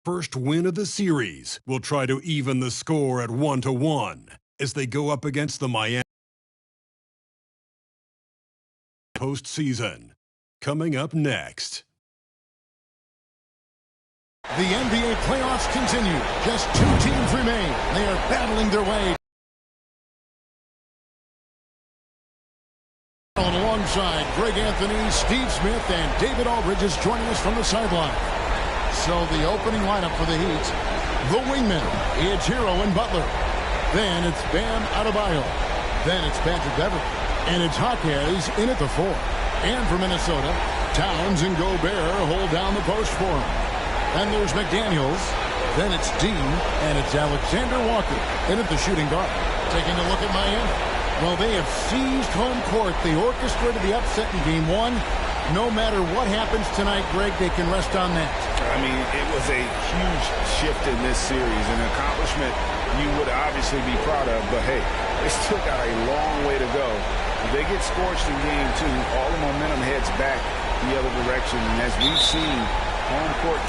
first win of the series will try to even the score at 1-1 as they go up against the Miami postseason. Coming up next. The NBA playoffs continue. Just 2 teams remain. They are battling their way. Alongside Greg Anthony, Steve Smith, and David Aldridge is joining us from the sideline. So the opening lineup for the Heat. The wingmen, it's Hero and Butler. Then it's Bam Adebayo. Then it's Patrick Beverley. And it's Jaquez in at the 4. And for Minnesota, Towns and Gobert hold down the post for him. And there's McDaniels. Then it's Dean. And it's Alexander Walker in at the shooting guard. Taking a look at Miami. Well, they have seized home court. They orchestrated the upset in Game 1. No matter what happens tonight, Greg, they can rest on that. I mean, it was a huge shift in this series, an accomplishment you would obviously be proud of, but hey, they still got a long way to go. If they get scorched in Game 2, all the momentum heads back the other direction, and as we've seen, home court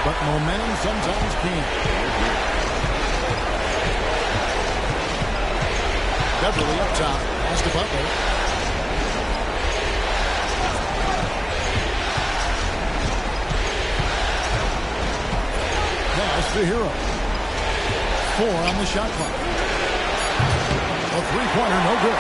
but momentum sometimes can. Beverly up top. Pass to Butler. Pass to Hero. 4 on the shot clock. A three-pointer, no good.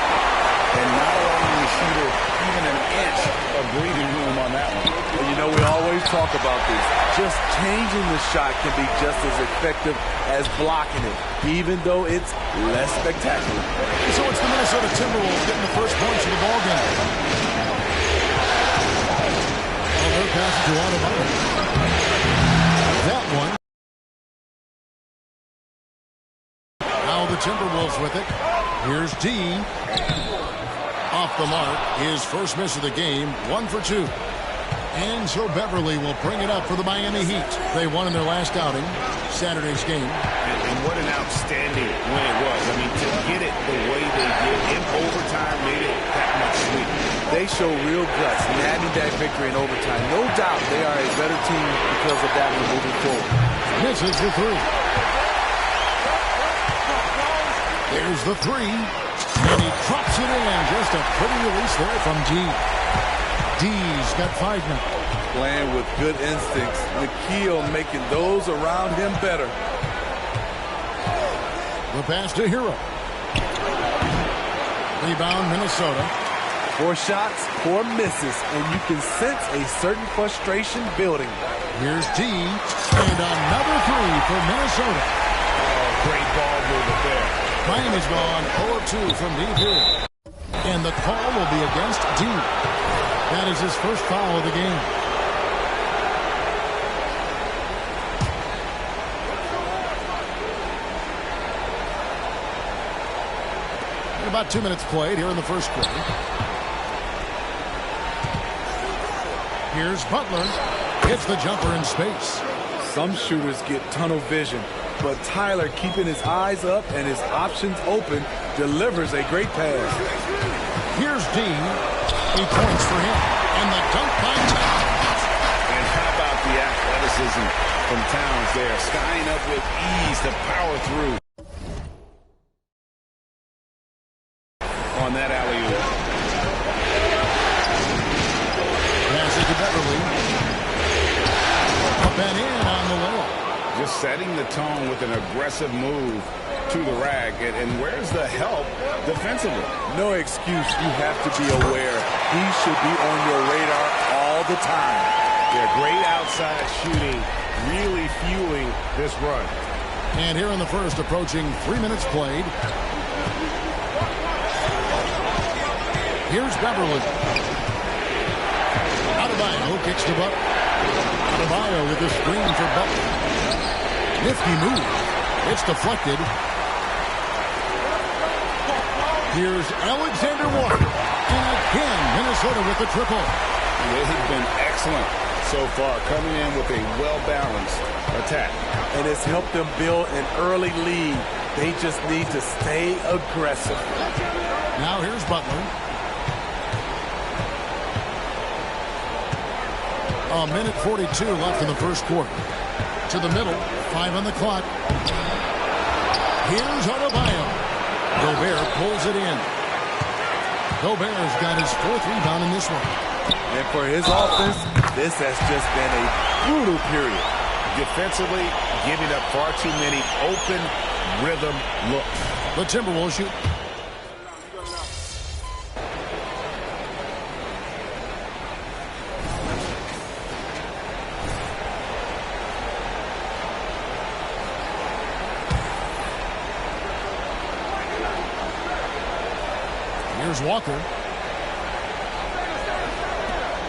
And not allowing the shooter even an inch of breathing room on that one. And you know, we always talk about this. Just changing the shot can be just as effective as blocking it, even though it's less spectacular. So it's the Minnesota Timberwolves getting the first points of the ball game. Well, they're passing to Adebayo. That one. Now the Timberwolves with it. Here's D. Off the mark. His first miss of the game. 1 for 2. And so Beverly will bring it up for the Miami Heat. They won in their last outing, Saturday's game. And what an outstanding win it was. I mean, to get it the way they did in overtime made it that much sweeter. They show real guts, nabbing that victory in overtime. No doubt they are a better team because of that one moving forward. Misses the 3. There's the 3. And he drops it in. Just a pretty release there from D. D's got 5 now. Playing with good instincts. Nikhil making those around him better. The pass to Hero. Rebound, Minnesota. 4 shots, 4 misses, and you can sense a certain frustration building. Here's D. And another 3 for Minnesota. Oh, great ball movement there. Miami's gone 0-2 from deep here. And the call will be against D. That is his first foul of the game. And about 2 minutes played here in the first quarter. Here's Butler. Hits the jumper in space. Some shooters get tunnel vision, but Tyler, keeping his eyes up and his options open, delivers a great pass. Here's Dean. 8 points for him. And the dunk by Towns. And how about the athleticism from Towns there? Skying up with ease to power through on that alley-oop. Pass it to Beverly. Up and in on the layup. Just setting the tone with an aggressive move to the rack. And where's the help defensively? No excuse. You have to be aware. He should be on your radar all the time. Yeah, great outside shooting, really fueling this run. And here in the first, approaching 3 minutes played. Here's Beverly. Adebayo kicks to Butler. Adebayo with the screen for Butler. Nifty move. It's deflected. Here's Alexander Walker. And again, Minnesota with the triple. They've been excellent so far, coming in with a well-balanced attack. And it's helped them build an early lead. They just need to stay aggressive. Now here's Butler. A minute 42 left in the first quarter. To the middle, 5 on the clock. Here's Adebayo. Gobert pulls it in. Gobert's got his 4th rebound in this one. And for his offense, this has just been a brutal period. Defensively, giving up far too many open rhythm looks. The Timberwolves shoot. Here's Walker.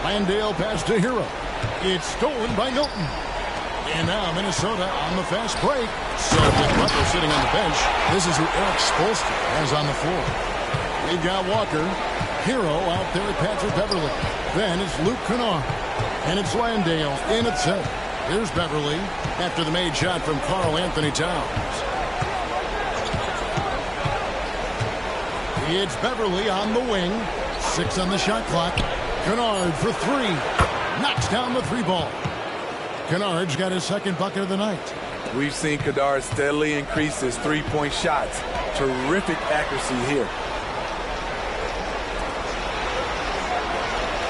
Landale pass to Hero. It's stolen by Milton. And now Minnesota on the fast break. So with Butler sitting on the bench, this is who Eric Spoelstra has on the floor. They've got Walker. Hero out there at Patrick Beverly. Then it's Luke Kennard. And it's Landale in at center. Here's Beverly after the made shot from Karl Anthony Towns. It's Beverly on the wing. 6 on the shot clock. Kennard for 3. Knocks down the 3 ball. Kennard's got his second bucket of the night. We've seen Kennard steadily increase his three-point shots. Terrific accuracy here.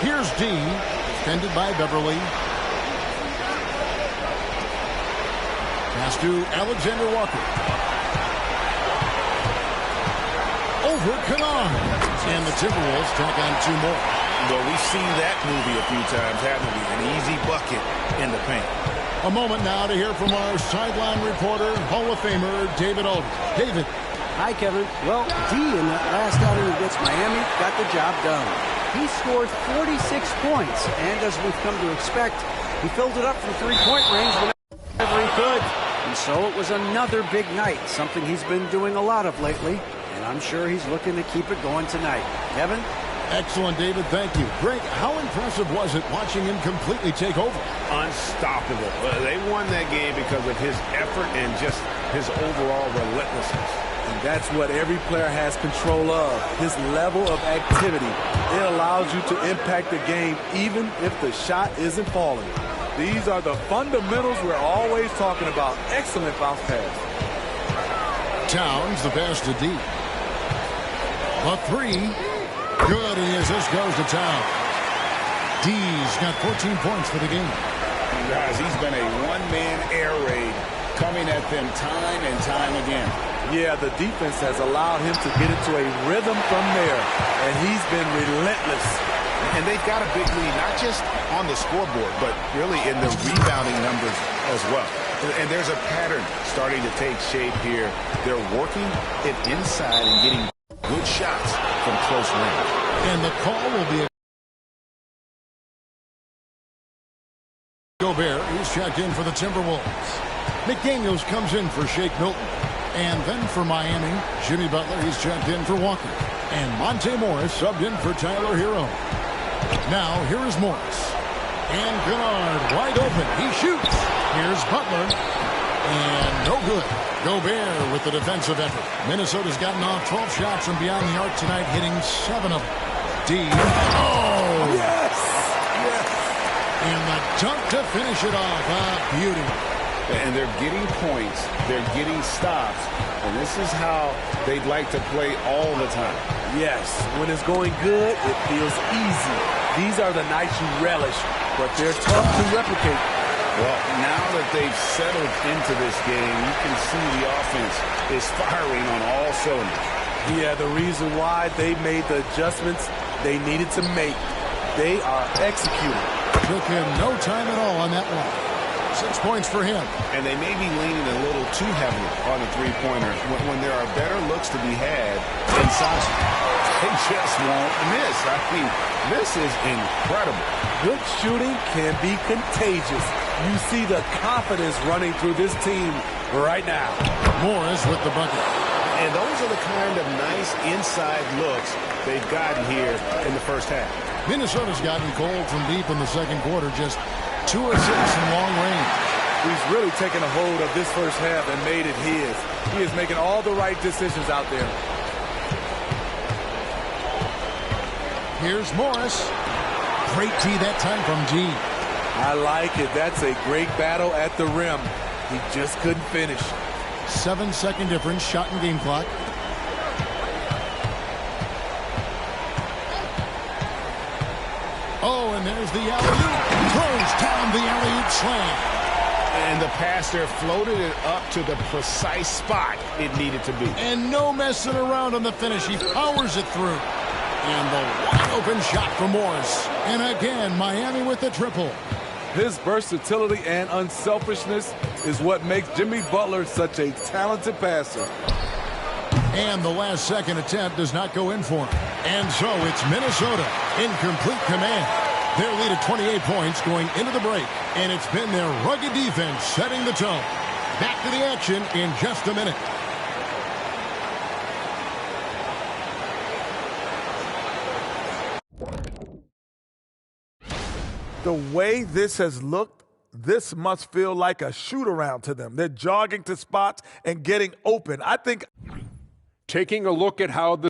Here's D, defended by Beverly. Pass to Alexander Walker. Over Kennard. And the Timberwolves tack on two more. Well, we've seen that movie a few times, haven't we? An easy bucket in the paint. A moment now to hear from our sideline reporter, Hall of Famer David Aldridge. David. Hi, Kevin. Well, D in that last outing against Miami got the job done. He scored 46 points, and as we've come to expect, he filled it up from three-point range whenever he could. And so it was another big night, something he's been doing a lot of lately, and I'm sure he's looking to keep it going tonight. Kevin? Excellent, David. Thank you. Greg, how impressive was it watching him completely take over? Unstoppable. They won that game because of his effort and just his overall relentlessness. And that's what every player has control of, his level of activity. It allows you to impact the game even if the shot isn't falling. These are the fundamentals we're always talking about. Excellent bounce pass. Towns, the pass to D. A three. Good, and the assist goes to Towns. D's got 14 points for the game. Guys, he's been a one-man air raid coming at them time and time again. Yeah, the defense has allowed him to get into a rhythm from there, and he's been relentless. And they've got a big lead, not just on the scoreboard, but really in the rebounding numbers as well. And there's a pattern starting to take shape here. They're working it inside and getting good shots from close range. And the call will be a Gobert. He's checked in for the Timberwolves. McDaniels comes in for Shake Milton. And then for Miami, Jimmy Butler, he's checked in for Walker. And Monte Morris subbed in for Tyler Hero. Now, here is Morris. And Kennard wide open. He shoots. Here's Butler. And no good. Gobert with the defensive effort. Minnesota's gotten off 12 shots from beyond the arc tonight, hitting 7 of them. D. Oh! Yes! Yes! And the dunk to finish it off. Beauty. And they're getting points. They're getting stops. And this is how they'd like to play all the time. Yes, when it's going good, it feels easy. These are the nights you relish, but they're tough to replicate. Well, now that they've settled into this game, you can see the offense is firing on all cylinders. Yeah, the reason why they made the adjustments they needed to make. They are executing. Took him no time at all on that one. 6 points for him. And they may be leaning a little too heavily on the three-pointer when there are better looks to be had inside. They just won't miss. I mean, this is incredible. Good shooting can be contagious. You see the confidence running through this team right now. Morris with the bucket. And those are the kind of nice inside looks they've gotten here in the first half. Minnesota's gotten cold from deep in the second quarter, just 2 or 6 from long range. He's really taken a hold of this first half and made it his. He is making all the right decisions out there. Here's Morris. Great tee that time from G. I like it. That's a great battle at the rim. He just couldn't finish. 7-second difference, shot and game clock. Oh, and there's the alley-oop. Throws down the alley-oop slam. And the pass there floated it up to the precise spot it needed to be. And no messing around on the finish. He powers it through. And the wide-open shot for Morris. And again, Miami with the triple. His versatility and unselfishness is what makes Jimmy Butler such a talented passer. And the last second attempt does not go in for him. And so it's Minnesota in complete command. Their lead at 28 points going into the break. And it's been their rugged defense setting the tone. Back to the action in just a minute. The way this has looked, this must feel like a shoot-around to them. They're jogging to spots and getting open. I think... Taking a look at how the...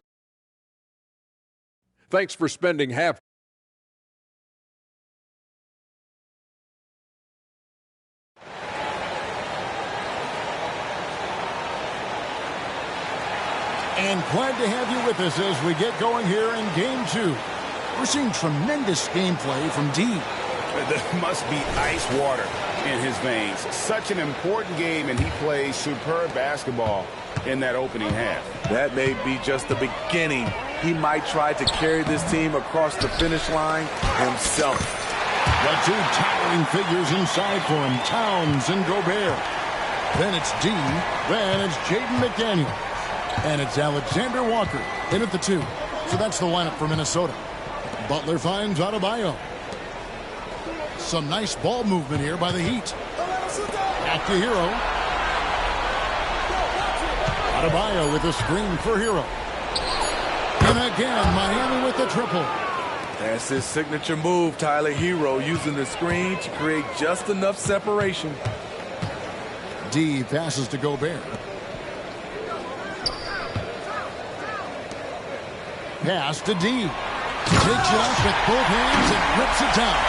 Thanks for spending half And glad to have you with us as we get going here in Game 2. We're seeing tremendous gameplay from D. There must be ice water in his veins. Such an important game, and he plays superb basketball in that opening half. That may be just the beginning. He might try to carry this team across the finish line himself. The two towering figures inside for him, Towns and Gobert. Then it's D. Then it's Jaden McDaniel. And it's Alexander Walker in at the 2. So that's the lineup for Minnesota. Butler finds Adebayo. Some nice ball movement here by the Heat. Back to Hero. Adebayo with a screen for Hero. And again, Miami with the triple. That's his signature move, Tyler. Hero using the screen to create just enough separation. D passes to Gobert. Pass to D. Takes it up with both hands and rips it down.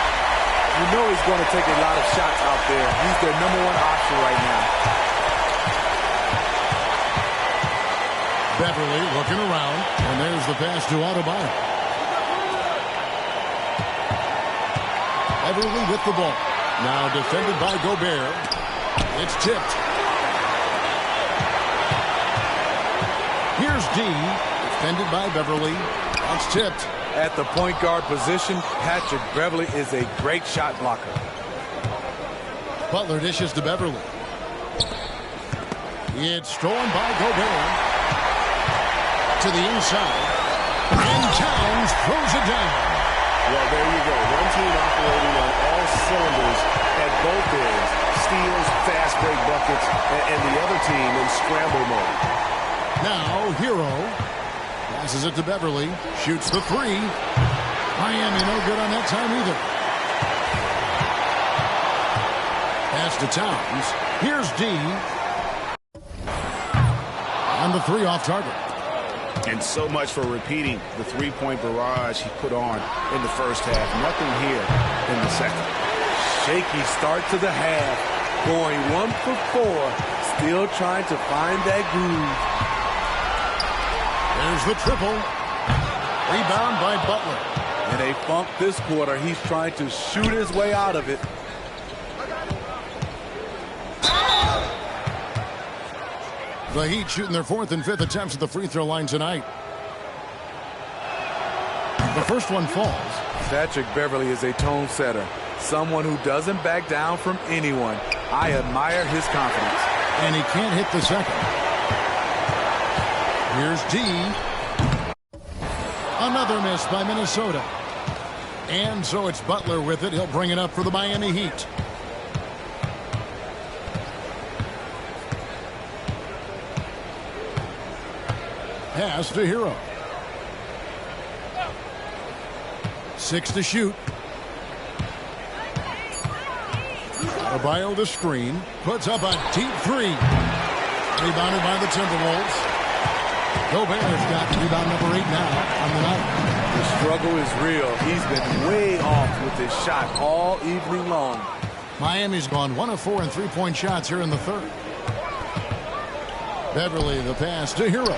You know he's going to take a lot of shots out there. He's their #1 option right now. Beverly looking around, and there's the pass to Adebayo. Beverly with the ball. Now defended by Gobert. It's tipped. Here's D. Defended by Beverly. That's tipped. At the point guard position, Patrick Beverly is a great shot blocker. Butler dishes to Beverly. It's stolen by Gobert. To the inside. And Towns throws it down. Well, there you go. One team operating on all cylinders at both ends. Steals, fast break buckets, and the other team in scramble mode. Now, Hero passes it to Beverly. Shoots the 3. Miami no good on that time either. Pass to Towns. Here's D. On the 3 off target. And so much for repeating the three-point barrage he put on in the first half. Nothing here in the second. Shaky start to the half. Going 1 for 4. Still trying to find that groove. There's the triple. Rebound by Butler. In a funk this quarter, he's trying to shoot his way out of it. The Heat shooting their 4th and 5th attempts at the free throw line tonight. The first one falls. Patrick Beverly is a tone setter. Someone who doesn't back down from anyone. I admire his confidence. And he can't hit the second. Here's D. Another miss by Minnesota. And so it's Butler with it. He'll bring it up for the Miami Heat. Pass to Hero. 6 to shoot. Adebayo the screen. Puts up a deep 3. Rebounded by the Timberwolves. Gobert's got rebound number 8 now on the night. The struggle is real. He's been way off with his shot all evening long. Miami's gone 1 of 4 in three-point shots here in the third. Beverly the pass to Hero.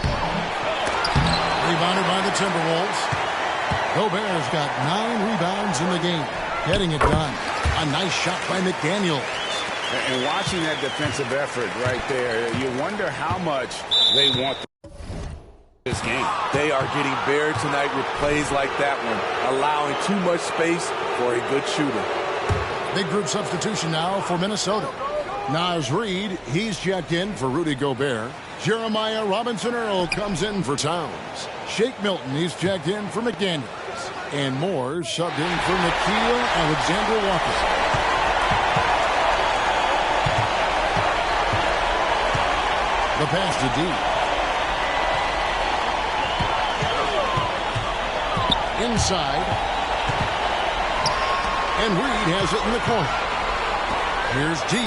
Rebounded by the Timberwolves. Gobert's got 9 rebounds in the game. Getting it done. A nice shot by McDaniel. And watching that defensive effort right there, you wonder how much they want this game. They are getting buried tonight with plays like that one, allowing too much space for a good shooter. Big group substitution now for Minnesota. Naz Reid, he's checked in for Rudy Gobert. Jeremiah Robinson-Earl comes in for Towns. Shake Milton, he's checked in for McDaniels. And Moore subbed in for Nickeil Alexander-Walker. The pass to D. Inside. And Reid has it in the corner. Here's D.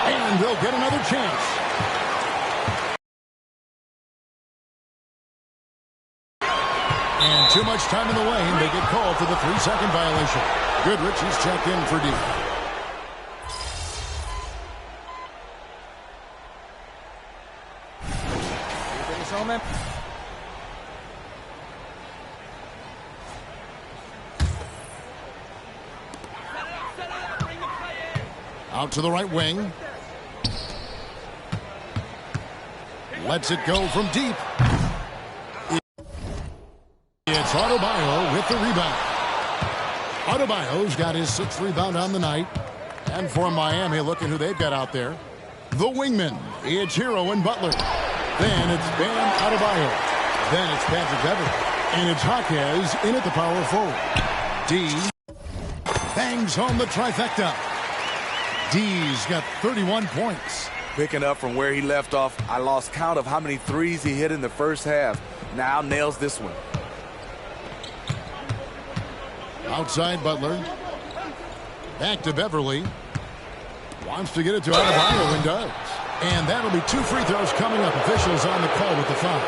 And they'll get another chance. And too much time in the lane. They get called for the 3-second violation. Goodrich, he's checked in for D. So many. Out to the right wing. Lets it go from deep. It's Adebayo with the rebound. Adebayo's got his 6th rebound on the night. And for Miami, look at who they've got out there. The wingman, it's Hero and Butler. Then it's Bam Adebayo. Then it's Patrick Beverley. And it's Jaquez in at the power forward. D bangs home the trifecta. D's got 31 points. Picking up from where he left off, I lost count of how many threes he hit in the first half. Now nails this one. Outside Butler. Back to Beverley. Wants to get it to Adebayo and does. And that'll be 2 free throws coming up. Officials on the call with the foul.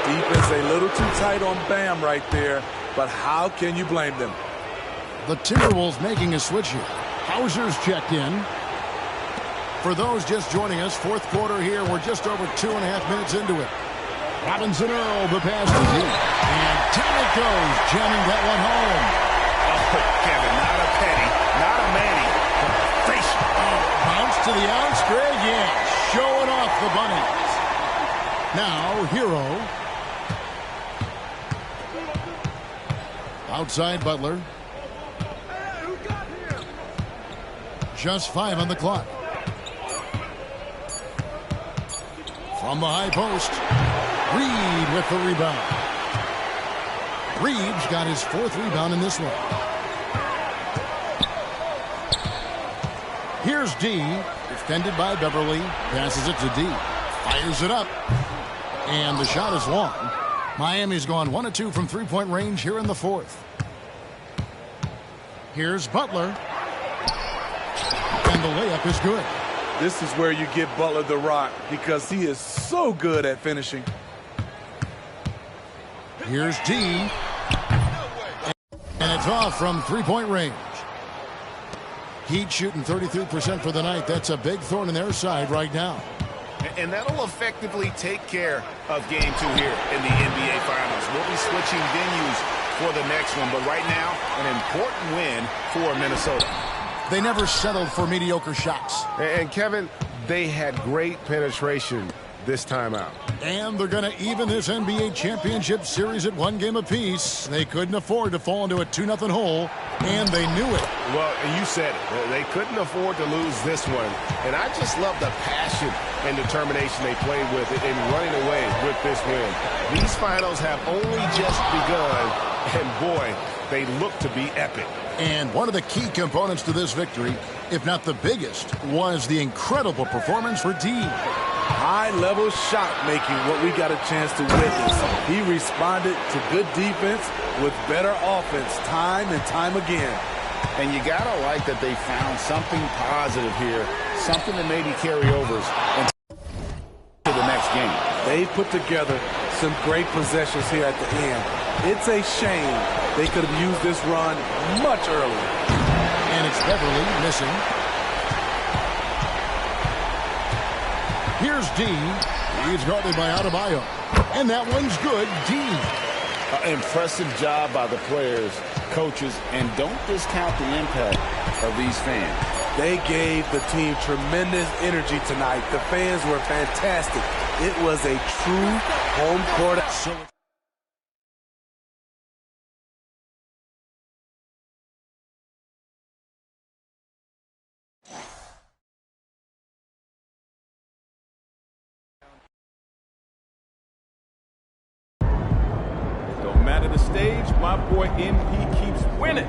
Defense a little too tight on Bam right there, but how can you blame them? The Timberwolves making a switch here. Hauser's checked in. For those just joining us, 4th quarter here. We're just over 2.5 minutes into it. Robinson Earl, the pass to deep. And down it goes, jamming that one home. Oh, Kevin, not a penny, not a Manny, but a face. Bounce to the outs, Greg, yeah, showing off the bunnies. Now, Hero. Outside Butler. Just 5 on the clock. From the high post, Reed with the rebound. Reed's got his 4th rebound in this one. Here's D, defended by Beverley, passes it to D, fires it up, and the shot is long. Miami's gone 1 of 2 from 3-point range here in the 4th. Here's Butler, and the layup is good. This is where you give Butler the rock because he is so good at finishing. Here's D, and it's off from 3-point range. Heat shooting 33% for the night. That's a big thorn in their side right now. And that'll effectively take care of Game 2 here in the NBA Finals. We'll be switching venues for the next one, but right now, an important win for Minnesota. They never settled for mediocre shots. And Kevin, they had great penetration this time out. And they're going to even this NBA championship series at 1 game apiece. They couldn't afford to fall into a 2-0 hole, and they knew it. Well, you said it. They couldn't afford to lose this one. And I just love the passion and determination they played with in running away with this win. These finals have only just begun, and boy, they look to be epic. And one of the key components to this victory, if not the biggest, was the incredible performance for D. High-level shot making, what we got a chance to witness. He responded to good defense with better offense time and time again. And you got to like that they found something positive here, something that maybe carry overs into the next game. They put together some great possessions here at the end. It's a shame they could have used this run much earlier. And it's Beverley missing. Here's D. He's guarded by Adebayo. And that one's good. D. Impressive job by the players, coaches, and don't discount the impact of these fans. They gave the team tremendous energy tonight. The fans were fantastic. It was a true home court. Don't matter the stage, my boy NP keeps winning.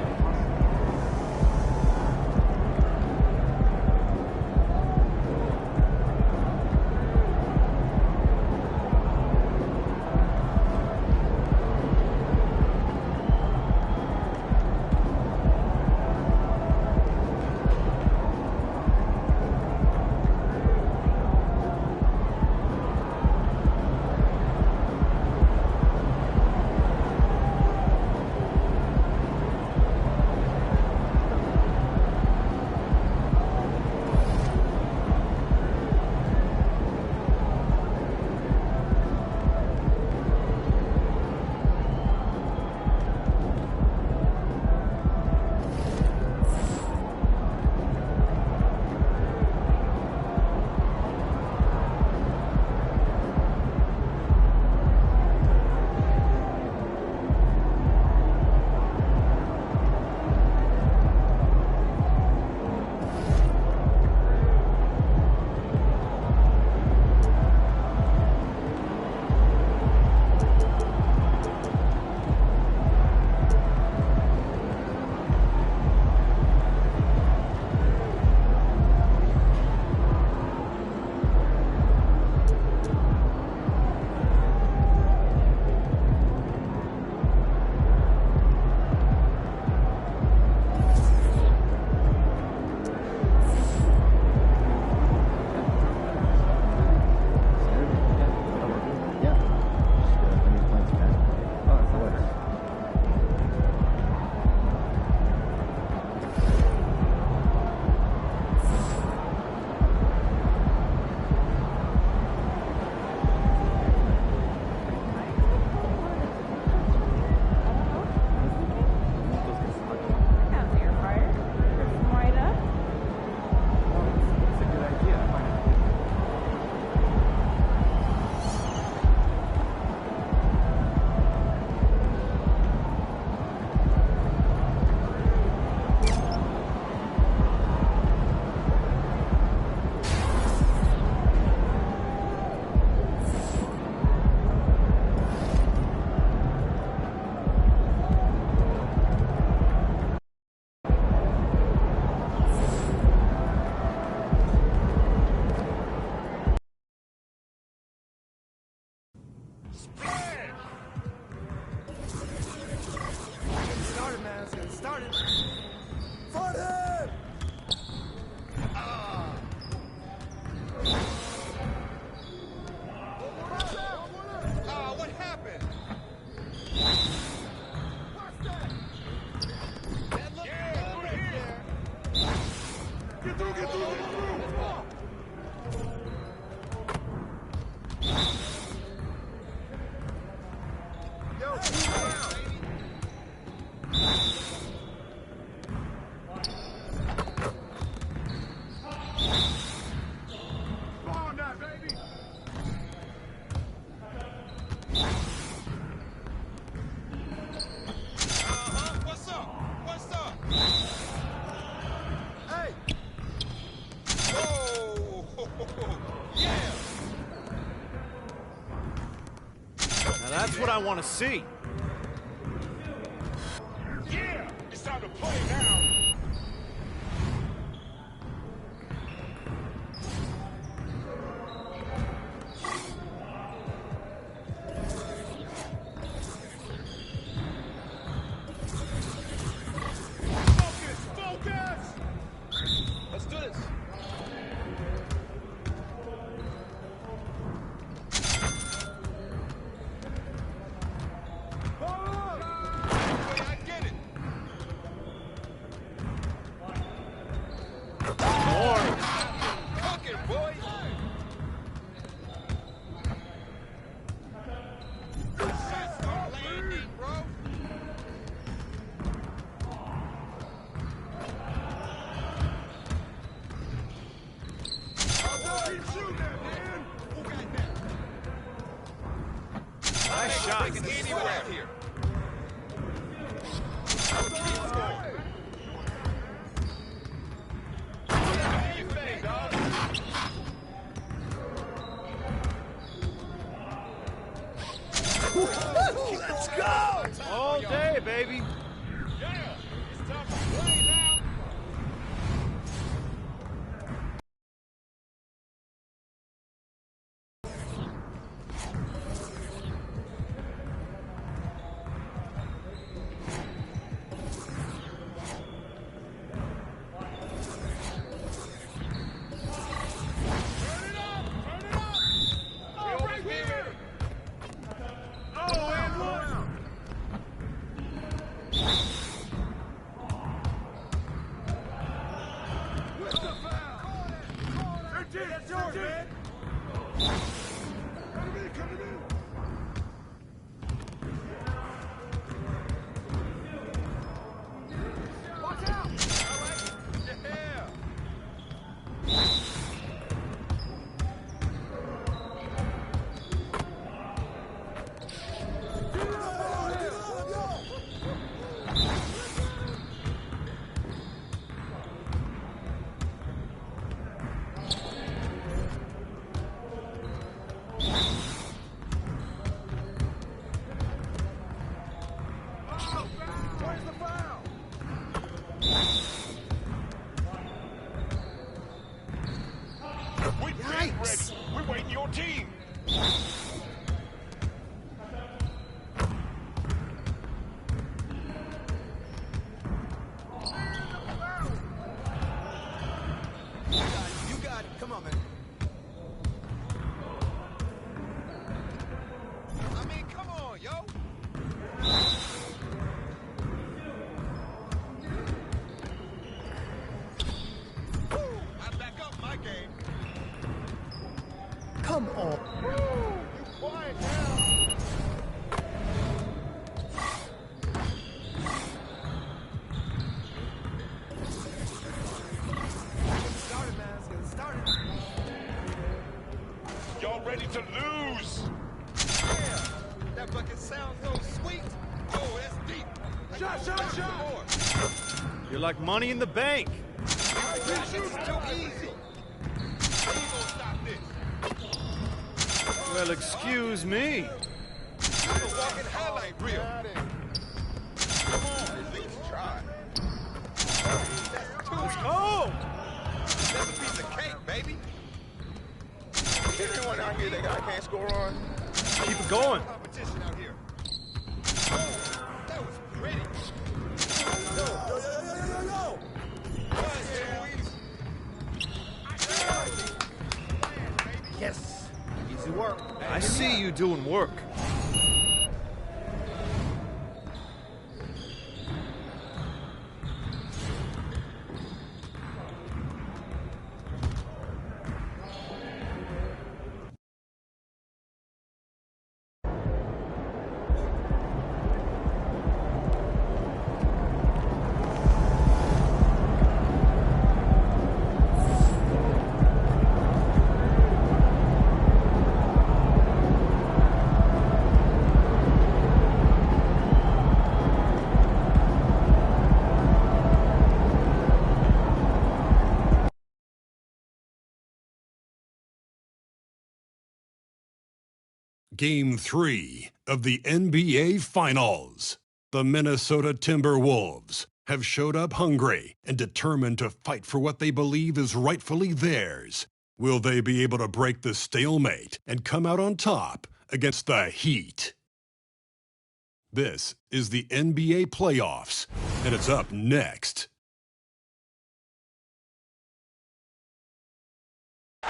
What happened? Get through, get through, get through. Yo, move around. Come on now, baby. What's up? What's up? Hey. Whoa. Yeah. Now that's what I want to see. Yeah, it's time to play now. Focus! Let's do this. Wait, I get it. Cooking, boy. Shots are landing, bro. Keep shooting that, man. Who got that? Nice shot. Taking anywhere here. Keep going. Hey, you fake, dog. Let's go! All day, baby. Yeah, it's time to play now. Turn it up! Oh, right here! Oh, and one! With the foul! 13, that's yours, man! Come to me, come to me! Watch out! All right. Yeah. Where's the foul? We're ready. We're waiting your team. You got it. Come on, man. I mean, come on, yo. Woo, I back up my game. Come on. Woo, you quiet now. Started, man. Let's get it started. Y'all ready to lose? Yeah, that bucket sounds so sweet. Oh, that's deep. Shot. You're like money in the bank. This is too easy. How you gonna stop this? Well, excuse me. I'm a walking highlight reel. Come on, at least try. That's too easy. Oh! That's a piece of cake, baby. Anyone out here that I can't score on? Keep it going. Competition out here. Oh, that was pretty. Yo. Go ahead, Louise. Easy work. I see you doing work. Game 3 of the NBA Finals. The Minnesota Timberwolves have showed up hungry and determined to fight for what they believe is rightfully theirs. Will they be able to break the stalemate and come out on top against the Heat? This is the NBA playoffs, and it's up next.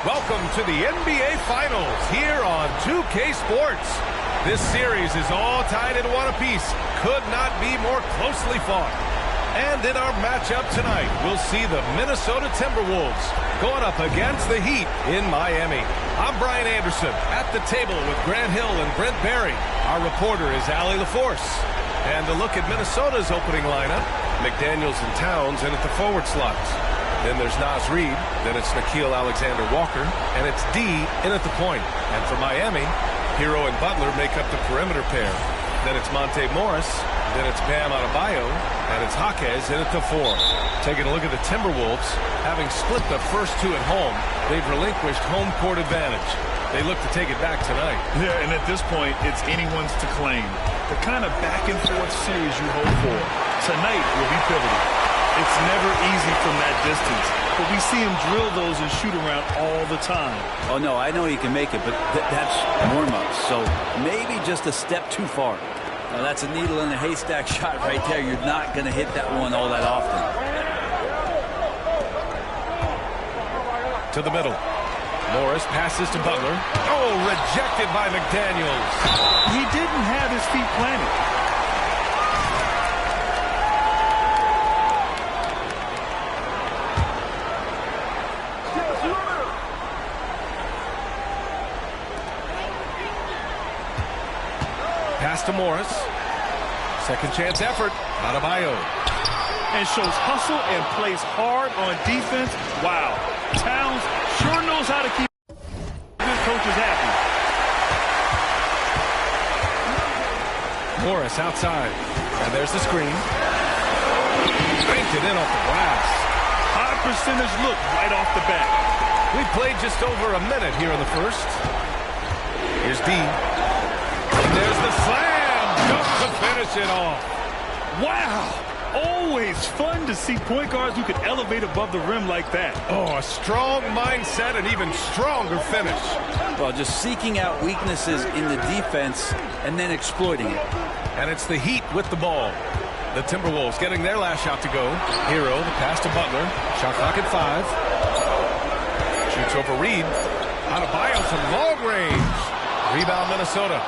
Welcome to the NBA Finals here on 2K Sports. This series is all tied in one apiece. Could not be more closely fought. And in our matchup tonight, we'll see the Minnesota Timberwolves going up against the Heat in Miami. I'm Brian Anderson at the table with Grant Hill and Brent Barry. Our reporter is Allie LaForce. And to look at Minnesota's opening lineup, McDaniels and Towns in at the forward slots. Then there's Naz Reid, then it's Nickeil Alexander-Walker, and it's D in at the point. And for Miami, Hero and Butler make up the perimeter pair. Then it's Monte Morris, then it's Bam Adebayo, and it's Jaquez in at the 4. Taking a look at the Timberwolves, having split the first two at home, they've relinquished home court advantage. They look to take it back tonight. Yeah, and at this point, it's anyone's to claim. The kind of back-and-forth series you hope for tonight will be pivotal. It's never easy from that distance, but we see him drill those and shoot around all the time. Oh, no, I know he can make it, but that's warm-up, so maybe just a step too far. Now, that's a needle in a haystack shot right there. You're not going to hit that one all that often. To the middle. Morris passes to Butler. Oh, rejected by McDaniels. He didn't have his feet planted. Pass to Morris. Second chance effort. Adebayo. And shows hustle and plays hard on defense. Wow. Towns sure knows how to keep his coaches happy. Morris outside. And there's the screen. Banked it in off the glass. High percentage look right off the bat. We've played just over a minute here in the first. Here's D. And there's the slam. Just to finish it off. Wow. Always fun to see point guards who can elevate above the rim like that. Oh, a strong mindset and even stronger finish. Well, just seeking out weaknesses in the defense and then exploiting it. And it's the Heat with the ball. The Timberwolves getting their last shot to go. Hero, the pass to Butler. Shot clock at 5. Shoots over Reid. Adebayo from long range. Rebound Minnesota.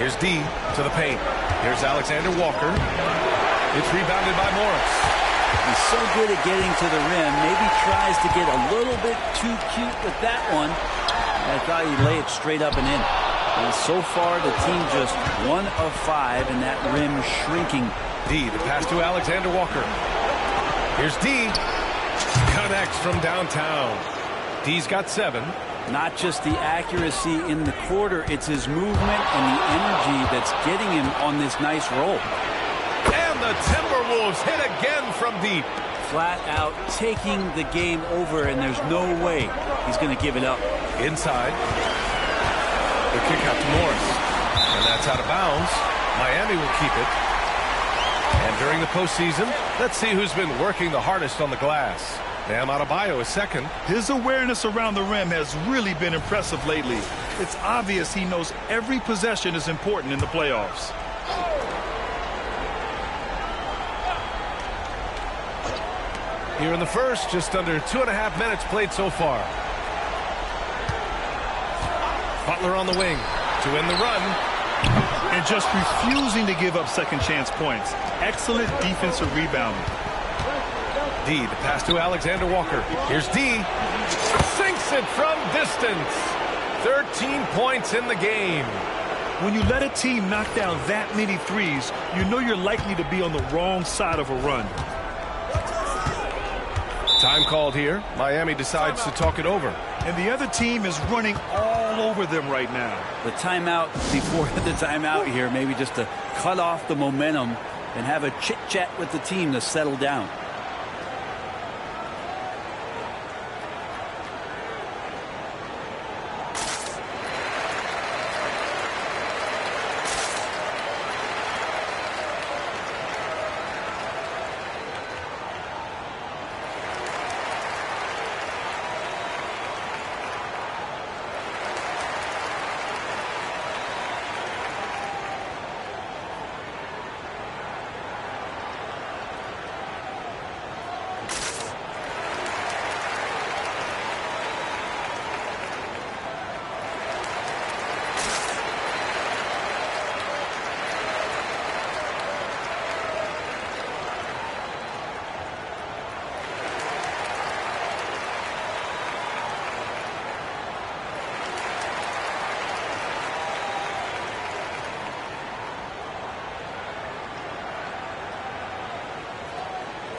Here's D to the paint. Here's Alexander Walker. It's rebounded by Morris. He's so good at getting to the rim. Maybe tries to get a little bit too cute with that one. I thought he'd lay it straight up and in. And so far, the team just 1 of 5 and that rim shrinking. D, the pass to Alexander Walker. Here's D. Connects from downtown. D's got 7. Not just the accuracy in the quarter, it's his movement and the energy that's getting him on this nice roll. And the Timberwolves hit again from deep. Flat out taking the game over, and there's no way he's going to give it up. Inside. The kick out to Morris. And that's out of bounds. Miami will keep it. And during the postseason, let's see who's been working the hardest on the glass. Bam Adebayo is second. His awareness around the rim has really been impressive lately. It's obvious he knows every possession is important in the playoffs. Here in the first, just under 2.5 minutes played so far. Butler on the wing to end the run. And just refusing to give up second chance points. Excellent defensive rebounding. D, the pass to Alexander Walker. Here's D. Sinks it from distance. 13 points in the game. When you let a team knock down that many threes, you know you're likely to be on the wrong side of a run. Time called here. Miami decides to talk it over. And the other team is running all over them right now. The timeout before the timeout here, maybe just to cut off the momentum and have a chit-chat with the team to settle down.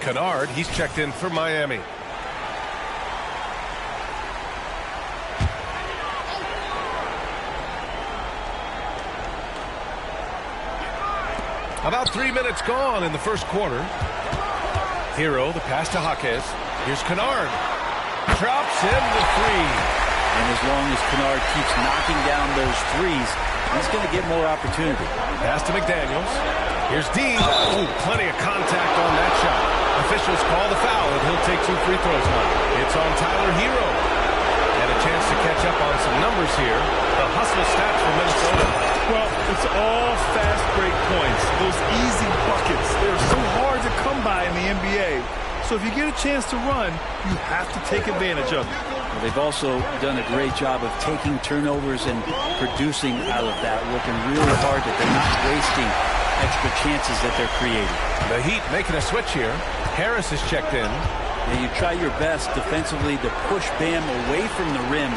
Kennard, he's checked in for Miami. About 3 minutes gone in the first quarter. Hero, the pass to Jaquez. Here's Kennard. Drops in the three. And as long as Kennard keeps knocking down those threes, he's going to get more opportunity. Pass to McDaniels. Here's D. Oh, plenty of contact on that shot. Officials call the foul, and he'll take 2 free throws now. It's on Tyler Hero. And a chance to catch up on some numbers here. The hustle stats for Minnesota. Well, it's all fast break points. Those easy buckets. They're so hard to come by in the NBA. So if you get a chance to run, you have to take advantage of it. Well, they've also done a great job of taking turnovers and producing out of that, working really hard that they're not wasting extra chances that they're creating. The Heat making a switch here. Harris is checked in. And you try your best defensively to push Bam away from the rim.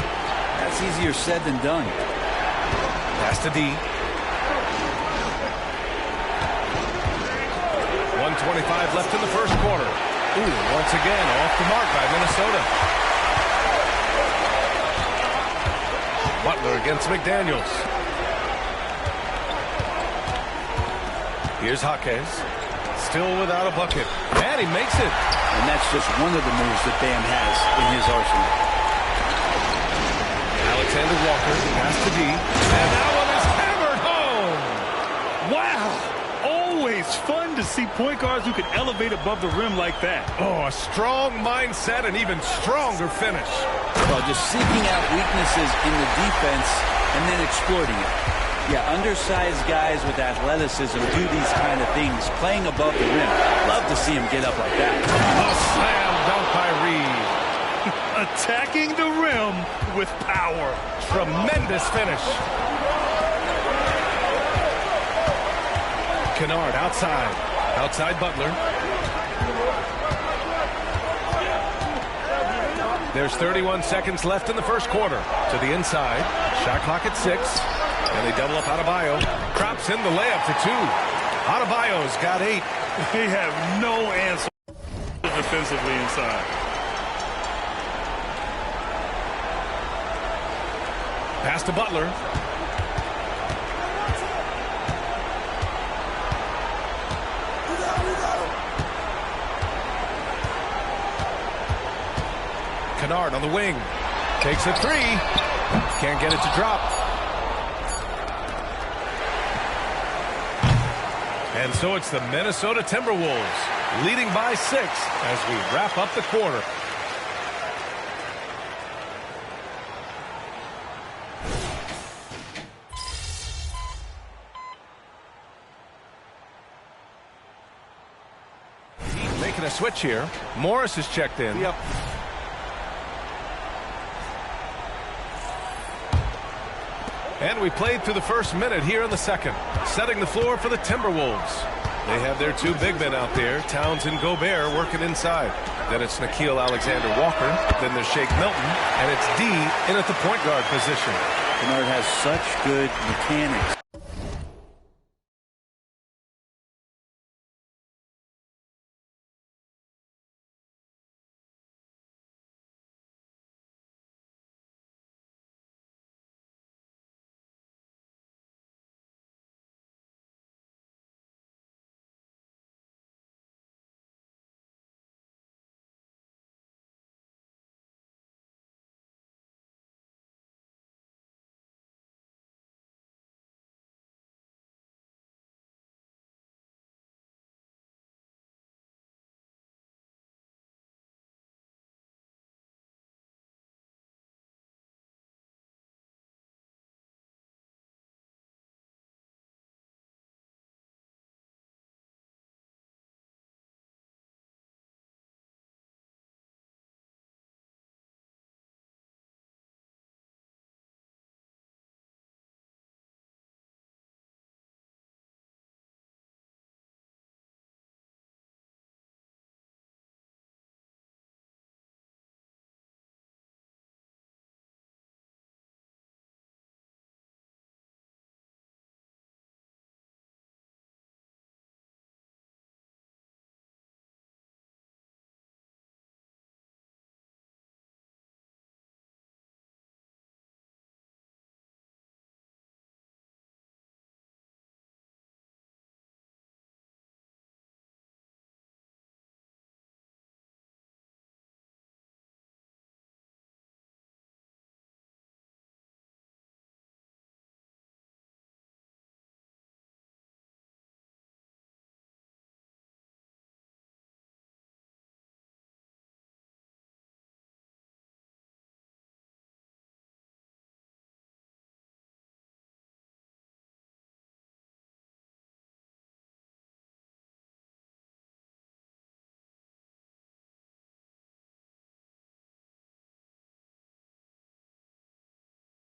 That's easier said than done. Pass to D. 1:25 left in the first quarter. Ooh, once again, off the mark by Minnesota. Butler against McDaniels. Here's Jaquez. Still without a bucket. And he makes it. And that's just one of the moves that Bam has in his arsenal. Alexander Walker, pass to D. And that one is hammered home. Wow. Always fun to see point guards who can elevate above the rim like that. Oh, a strong mindset and even stronger finish. Well, just seeking out weaknesses in the defense and then exploiting it. Yeah, undersized guys with athleticism do these kind of things, playing above the rim. Love to see him get up like that. A slam dunk by Reed. Attacking the rim with power. Tremendous finish. Kennard outside. Outside Butler. There's 31 seconds left in the first quarter. To the inside. Shot clock at 6. And they double up Adebayo. Drops in the layup for 2. Adebayo's got 8. They have no answer defensively inside. Pass to Butler. Kennard on the wing. Takes a 3. Can't get it to drop. And so it's the Minnesota Timberwolves leading by 6 as we wrap up the quarter. Heat making a switch here. Morris is checked in. Yep. And we played through the first minute here in the second. Setting the floor for the Timberwolves. They have their two big men out there, Towns and Gobert, working inside. Then it's Nickeil Alexander-Walker. Then there's Shake Milton. And it's D in at the point guard position. Bernard has such good mechanics.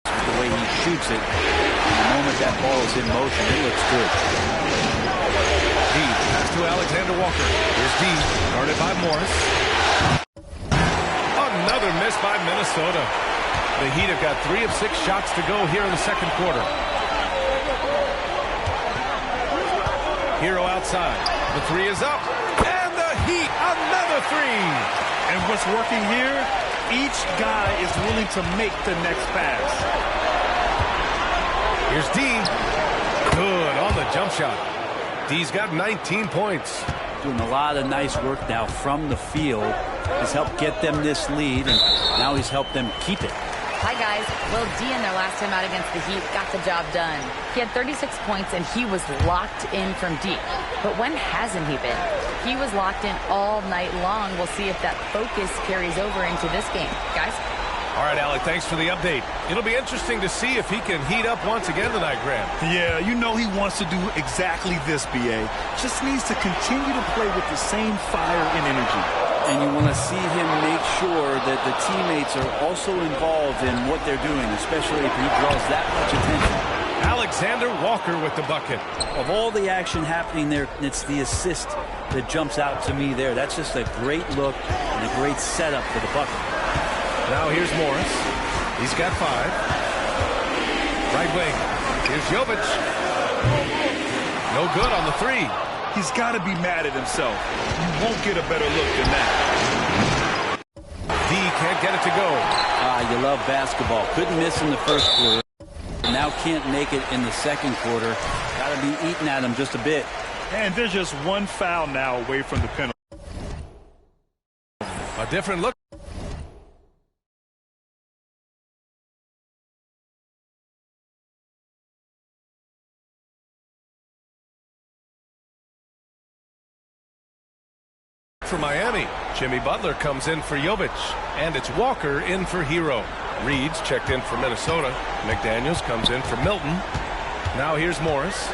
The way he shoots it, the moment that ball is in motion, it looks good. D pass to Alexander Walker. Here's D, guarded by Morris. Another miss by Minnesota. The Heat have got 3 of 6 shots to go here in the second quarter. Hero outside. The 3 is up. And the Heat, another 3. And what's working here, each guy is willing to make the next pass. Here's D. Good on the jump shot. D's got 19 points. Doing a lot of nice work now from the field. He's helped get them this lead, and now he's helped them keep it. Hi, guys. Well, D in their last time out against the Heat got the job done. He had 36 points, and he was locked in from deep. But when hasn't he been? He was locked in all night long. We'll see if that focus carries over into this game. Guys? All right, Alec, thanks for the update. It'll be interesting to see if he can heat up once again tonight, Graham. Yeah, you know he wants to do exactly this, B.A. Just needs to continue to play with the same fire and energy. And you want to see him make sure that the teammates are also involved in what they're doing, especially if he draws that much attention. Alexander Walker with the bucket. Of all the action happening there, it's the assist that jumps out to me there. That's just a great look and a great setup for the bucket. Now here's Morris. He's got 5. Right wing. Here's Jovic. No good on the 3. He's got to be mad at himself. You won't get a better look than that. D can't get it to go. You love basketball. Couldn't miss in the first quarter. Now can't make it in the second quarter. Got to be eating at him just a bit. And there's just one foul now away from the penalty. A different look. For Miami, Jimmy Butler comes in for Jovic, and it's Walker in for Hero. Reed's checked in for Minnesota. McDaniels comes in for Milton. Now here's Morris.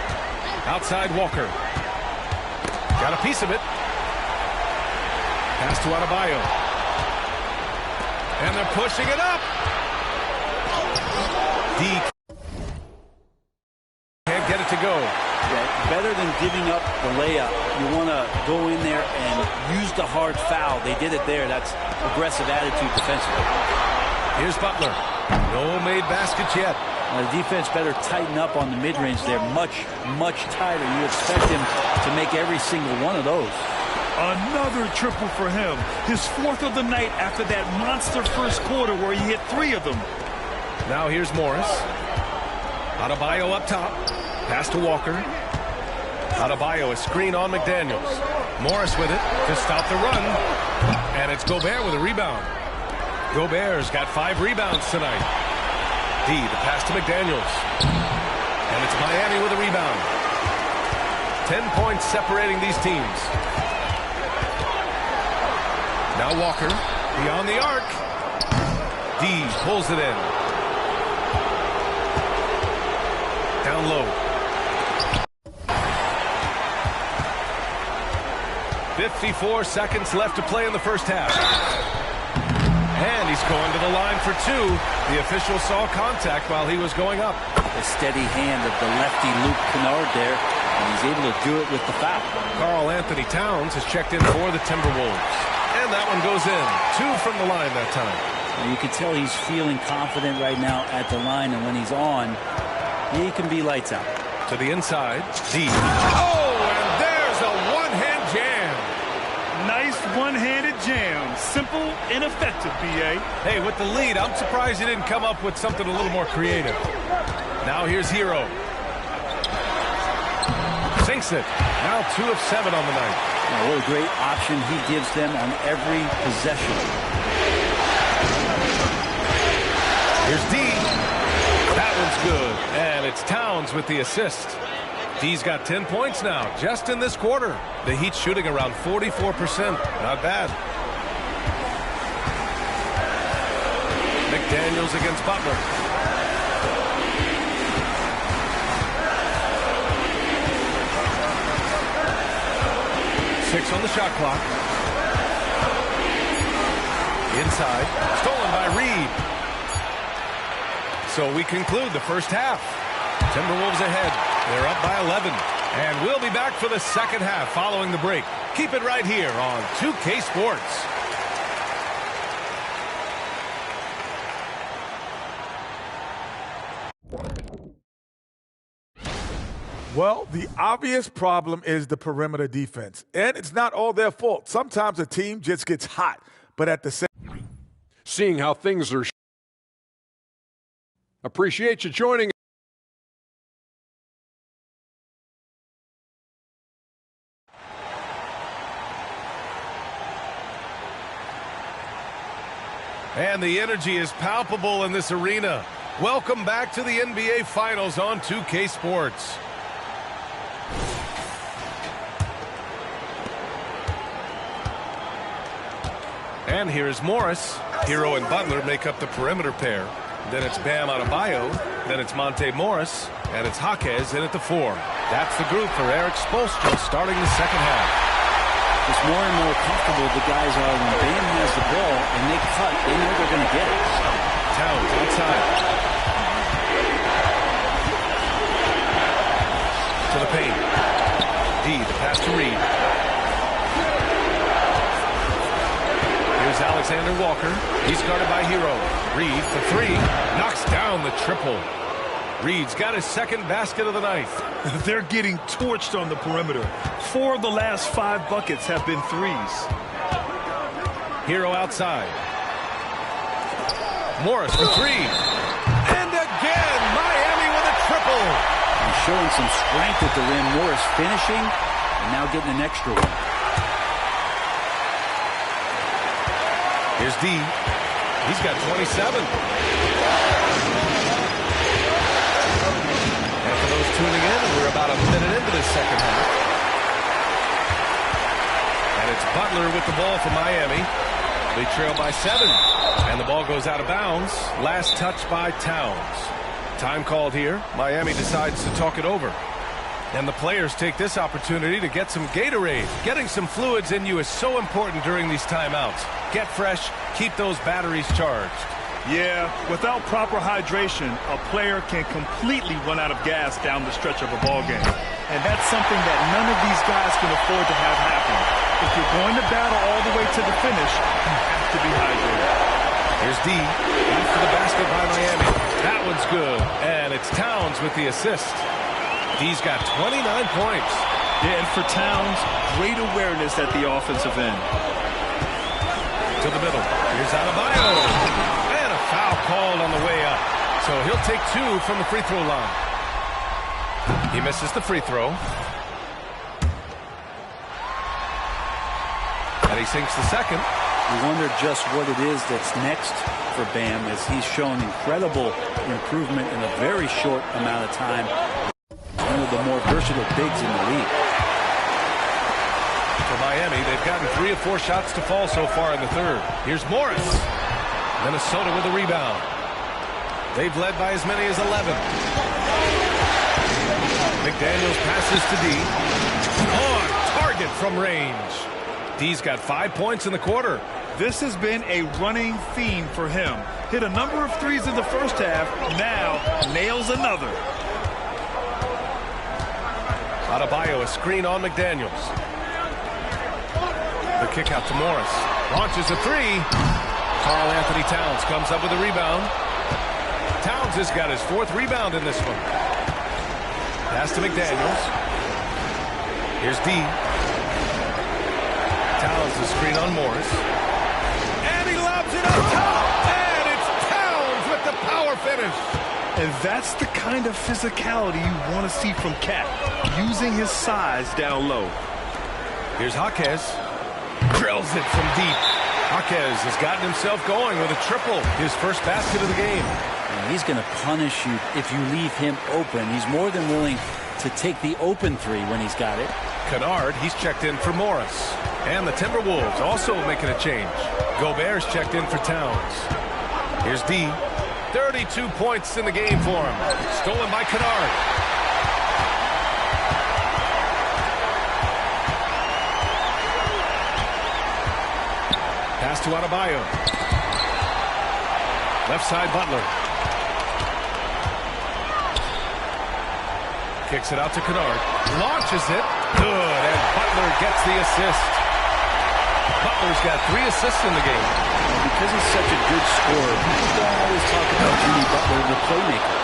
Outside Walker. Got a piece of it. Pass to Adebayo. And they're pushing it up. D can't get it to go. Yeah, better than giving up the layup. You want to go in there and use the hard foul. They did it there. That's aggressive attitude defensively. Here's Butler. No made baskets yet. The defense better tighten up on the mid-range. They're much, much tighter. You expect him to make every single one of those. Another triple for him. His fourth of the night after that monster first quarter where he hit 3 of them. Now here's Morris. Adebayo up top. Pass to Walker. Adebayo, a screen on McDaniels. Morris with it to stop the run. And it's Gobert with a rebound. Gobert's got 5 rebounds tonight. D, the pass to McDaniels. And it's Miami with a rebound. 10 points separating these teams. Now Walker, beyond the arc. D pulls it in. Down low. 54 seconds left to play in the first half. And he's going to the line for 2. The official saw contact while he was going up. The steady hand of the lefty Luke Kennard there, and he's able to do it with the foul. Karl Anthony Towns has checked in for the Timberwolves. And that one goes in. 2 from the line that time. You can tell he's feeling confident right now at the line, and when he's on, he can be lights out. To the inside, D. Oh, and there's a one-hand jam. Nice one-handed jam. Simple and effective, B.A. Hey, with the lead, I'm surprised he didn't come up with something a little more creative. Now here's Hero. Sinks it. Now 2 of 7 on the night. What a great option he gives them on every possession. Here's D. That one's good. And it's Towns with the assist. D's got 10 points now, just in this quarter. The Heat shooting around 44%. Not bad. McDaniels against Butler. Six on the shot clock. Inside. Stolen by Reed. So we conclude the first half. Timberwolves ahead. They're up by 11. And we'll be back for the second half following the break. Keep it right here on 2K Sports. Well, the obvious problem is the perimeter defense. And it's not all their fault. Sometimes a team just gets hot. But at the same time, seeing how things are. Appreciate you joining. And the energy is palpable in this arena. Welcome back to the NBA Finals on 2K Sports. And here's Morris. Hero and Butler make up the perimeter pair. Then it's Bam Adebayo. Then it's Monte Morris. And it's Jaquez in at the 4. That's the group for Eric Spoelstra starting the second half. It's more and more comfortable the guys are when Bam has the ball and they cut. They know they're going to get it. Towns outside. To the paint. D, the pass to Reed. Here's Alexander Walker. He's guarded by Hero. Reed for 3. Knocks down the triple. Reed's got his second basket of the night. They're getting torched on the perimeter. 4 of the last 5 buckets have been threes. Hero outside. Morris for 3. And again, Miami with a triple. He's showing some strength at the rim. Morris finishing and now getting an extra one. Here's D. He's got 27. And for those tuning in, we're about a minute into this second half. And it's Butler with the ball for Miami. They trail by 7. And the ball goes out of bounds. Last touch by Towns. Time called here. Miami decides to talk it over. And the players take this opportunity to get some Gatorade. Getting some fluids in you is so important during these timeouts. Get fresh, keep those batteries charged. Yeah, without proper hydration, a player can completely run out of gas down the stretch of a ball game. And that's something that none of these guys can afford to have happen. If you're going to battle all the way to the finish, you have to be hydrated. Here's D. After the basket by Miami. That one's good. And it's Towns with the assist. D's got 29 points. Yeah, and for Towns, great awareness at the offensive end. To the middle. Here's Adebayo. And a foul called on the way up. So he'll take 2 from the free throw line. He misses the free throw. And he sinks the second. You wonder just what it is that's next for Bam, as he's shown incredible improvement in a very short amount of time. One of the more versatile bigs in the league. For Miami, they've gotten 3 of 4 shots to fall so far in the third. Here's Morris. Minnesota with a rebound. They've led by as many as 11. McDaniels passes to D. On target from range. D's got 5 points in the quarter. This has been a running theme for him. Hit a number of threes in the first half. Now nails another. Adebayo, a screen on McDaniels. The kick out to Morris. Launches a 3. Karl Anthony Towns comes up with a rebound. Towns has got his 4th rebound in this one. Pass to McDaniels. Here's D. Towns the screen on Morris. And he lobs it up top. And it's Towns with the power finish. And that's the kind of physicality you want to see from Cat, using his size down low. Here's Jaquez. Drills it from deep. Jaquez has gotten himself going with a triple, his first basket of the game. And he's going to punish you if you leave him open. He's more than willing to take the open 3 when he's got it. Kennard, he's checked in for Morris. And the Timberwolves also making a change. Gobert's checked in for Towns. Here's D. 32 points in the game for him. Stolen by Kennard. Pass to Adebayo. Left side, Butler. Kicks it out to Kennard. Launches it. Good. And Butler gets the assist. Butler's got 3 assists in the game. Because he's such a good scorer, people don't always talk about Jimmy Butler, the playmaker.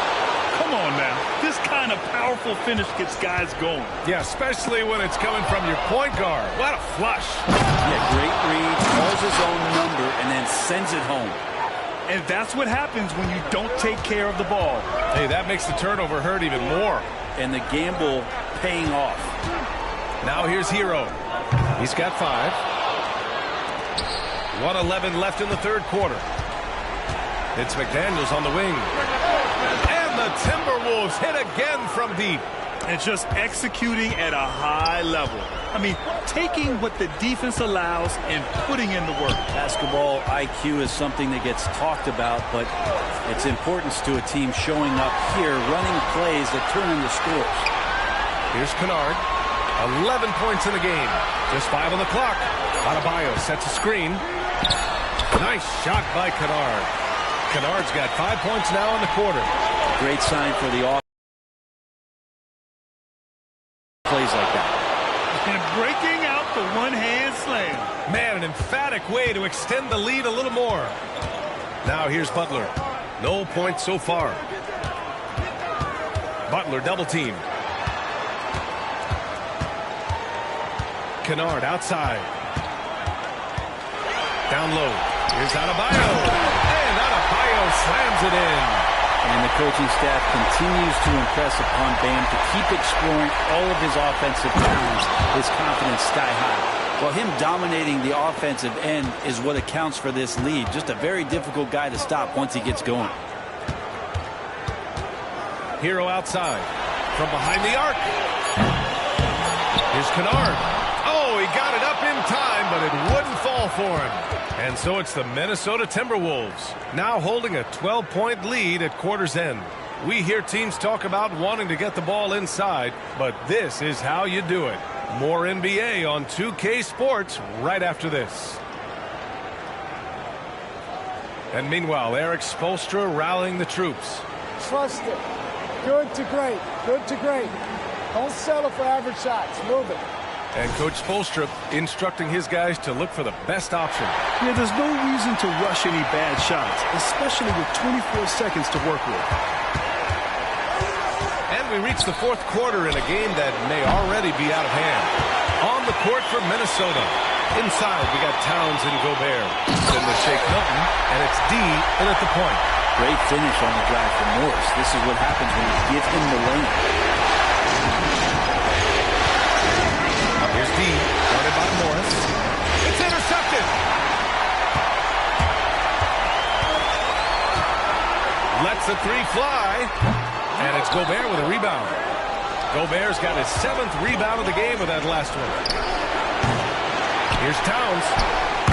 Come on now. This kind of powerful finish gets guys going. Yeah, especially when it's coming from your point guard. What a flush. Yeah, great read, calls his own number, and then sends it home. And that's what happens when you don't take care of the ball. Hey, that makes the turnover hurt even more. And the gamble paying off. Now here's Hero. He's got 5. 1:11 left in the third quarter. It's McDaniels on the wing. And the Timberwolves hit again from deep. And just executing at a high level. I mean, taking what the defense allows and putting in the work. Basketball IQ is something that gets talked about, but its importance to a team showing up here, running plays that turn into scores. Here's Kennard. 11 points in the game. Just 5 on the clock. Adebayo sets a screen. Nice shot by Kennard. Kennard's got 5 points now in the quarter. Great sign for the offense. Plays like that. And breaking out the one-hand slam. Man, an emphatic way to extend the lead a little more. Now here's Butler. No points so far. Butler double team. Kennard outside. Down low. Here's Adebayo. And Adebayo slams it in. And the coaching staff continues to impress upon Bam to keep exploring all of his offensive talents, his confidence sky high. Well, him dominating the offensive end is what accounts for this lead. Just a very difficult guy to stop once he gets going. Hero outside. From behind the arc. Here's Kennard. Oh, he got it up in time, but it wouldn't fall for him. And so it's the Minnesota Timberwolves, now holding a 12-point lead at quarter's end. We hear teams talk about wanting to get the ball inside, but this is how you do it. More NBA on 2K Sports right after this. And meanwhile, Eric Spoelstra rallying the troops. Trust it. Good to great. Good to great. Don't settle for average shots. Move it. And Coach Spoelstra instructing his guys to look for the best option. Yeah, there's no reason to rush any bad shots, especially with 24 seconds to work with. And we reach the fourth quarter in a game that may already be out of hand. On the court for Minnesota. Inside, we got Towns and Gobert. Then they shake Milton, and it's D in at the point. Great finish on the drive from Morris. This is what happens when you give him the lane. Here's D, guarded by Morris. It's intercepted. Lets the three fly. And it's Gobert with a rebound. Gobert's got his 7th rebound of the game with that last one. Here's Towns.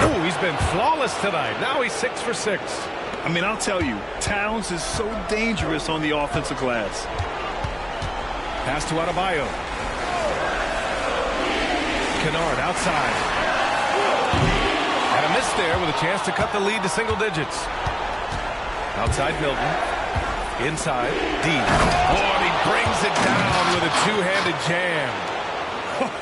Oh, he's been flawless tonight. Now he's 6 for 6. I mean, I'll tell you, Towns is so dangerous on the offensive glass. Pass to Adebayo. Kennard outside. And a miss there with a chance to cut the lead to single digits. Outside Milton. Inside, D. Oh, and he brings it down with a two-handed jam.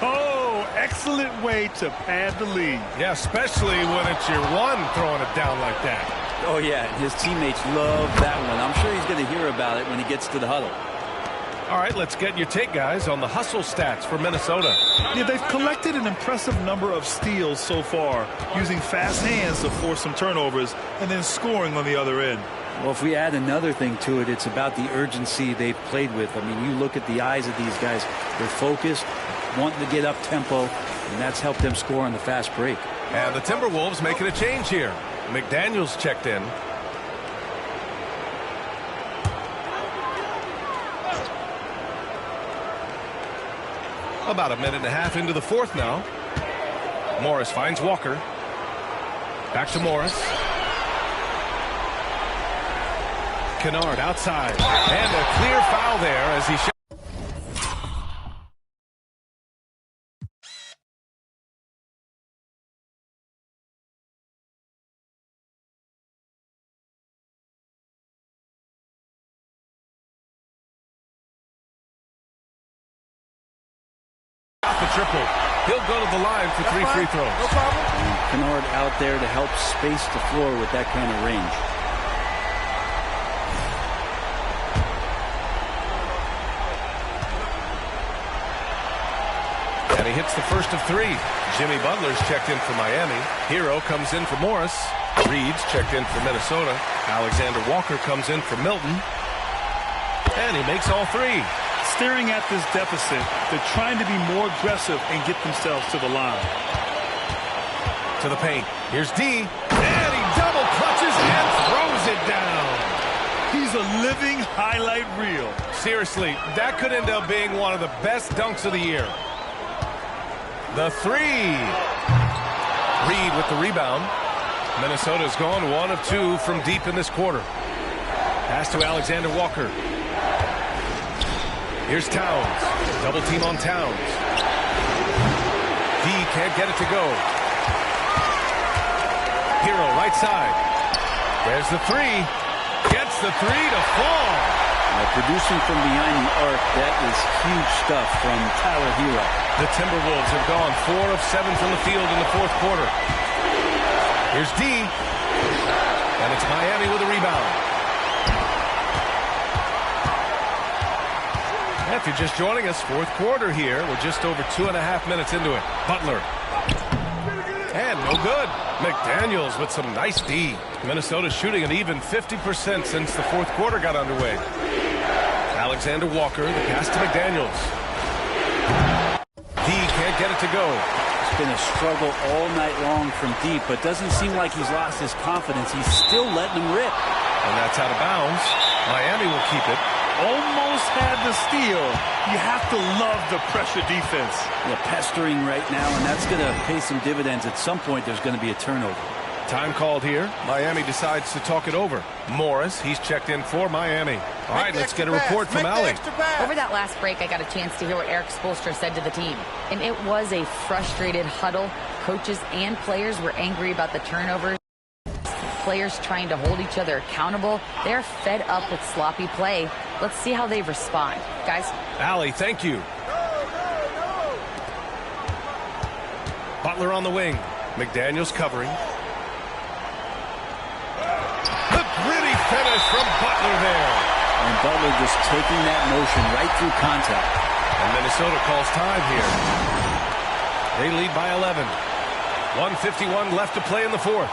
Oh, excellent way to pad the lead. Yeah, especially when it's your one throwing it down like that. Oh, yeah, his teammates love that one. I'm sure he's going to hear about it when he gets to the huddle. All right, let's get your take, guys, on the hustle stats for Minnesota. Yeah, they've collected an impressive number of steals so far, using fast hands to force some turnovers and then scoring on the other end. Well, if we add another thing to it, it's about the urgency they've played with. I mean, you look at the eyes of these guys. They're focused, wanting to get up tempo, and that's helped them score on the fast break. And the Timberwolves making a change here. McDaniels checked in. About a minute and a half into the fourth now. Morris finds Walker. Back to Morris. Kennard outside. And a clear foul there as he shot. The triple. He'll go to the line for 3 free throws. No problem. Kennard out there to help space the floor with that kind of range. And he hits the first of 3. Jimmy Butler's checked in for Miami. Hero comes in for Morris. Reed's checked in for Minnesota. Alexander Walker comes in for Milton. And he makes all 3. Staring at this deficit, they're trying to be more aggressive and get themselves to the line. To the paint. Here's D. And he double clutches and throws it down. He's a living highlight reel. Seriously, that could end up being one of the best dunks of the year. The 3. Reed with the rebound. Minnesota's gone 1 of 2 from deep in this quarter. Pass to Alexander Walker. Here's Towns. Double team on Towns. D can't get it to go. Hero right side. There's the 3. Gets the 3 to fall. Producing from behind the arc, that is huge stuff from Tyler Hero. The Timberwolves have gone 4 of 7 from the field in the fourth quarter. Here's D. And it's Miami with a rebound. If you're just joining us, fourth quarter here. We're just over 2.5 minutes into it. Butler. And no good. McDaniels with some nice D. Minnesota shooting an even 50% since the fourth quarter got underway. Alexander Walker, the pass to McDaniels. D can't get it to go. It's been a struggle all night long from deep, but doesn't seem like he's lost his confidence. He's still letting them rip. And that's out of bounds. Miami will keep it. Almost had the steal. You have to love the pressure defense. Yeah, pestering right now, and that's going to pay some dividends. At some point, there's going to be a turnover. Time called here. Miami decides to talk it over. Morris, he's checked in for Miami. All right, let's get a report from Allie. Over that last break, I got a chance to hear what Eric Spoelstra said to the team. And it was a frustrated huddle. Coaches and players were angry about the turnovers. Players trying to hold each other accountable. They're fed up with sloppy play. Let's see how they respond. Guys. Allie, thank you. Butler on the wing. McDaniels covering. The gritty finish from Butler there. And Butler just taking that motion right through contact. And Minnesota calls time here. They lead by 11. 1:51 left to play in the fourth.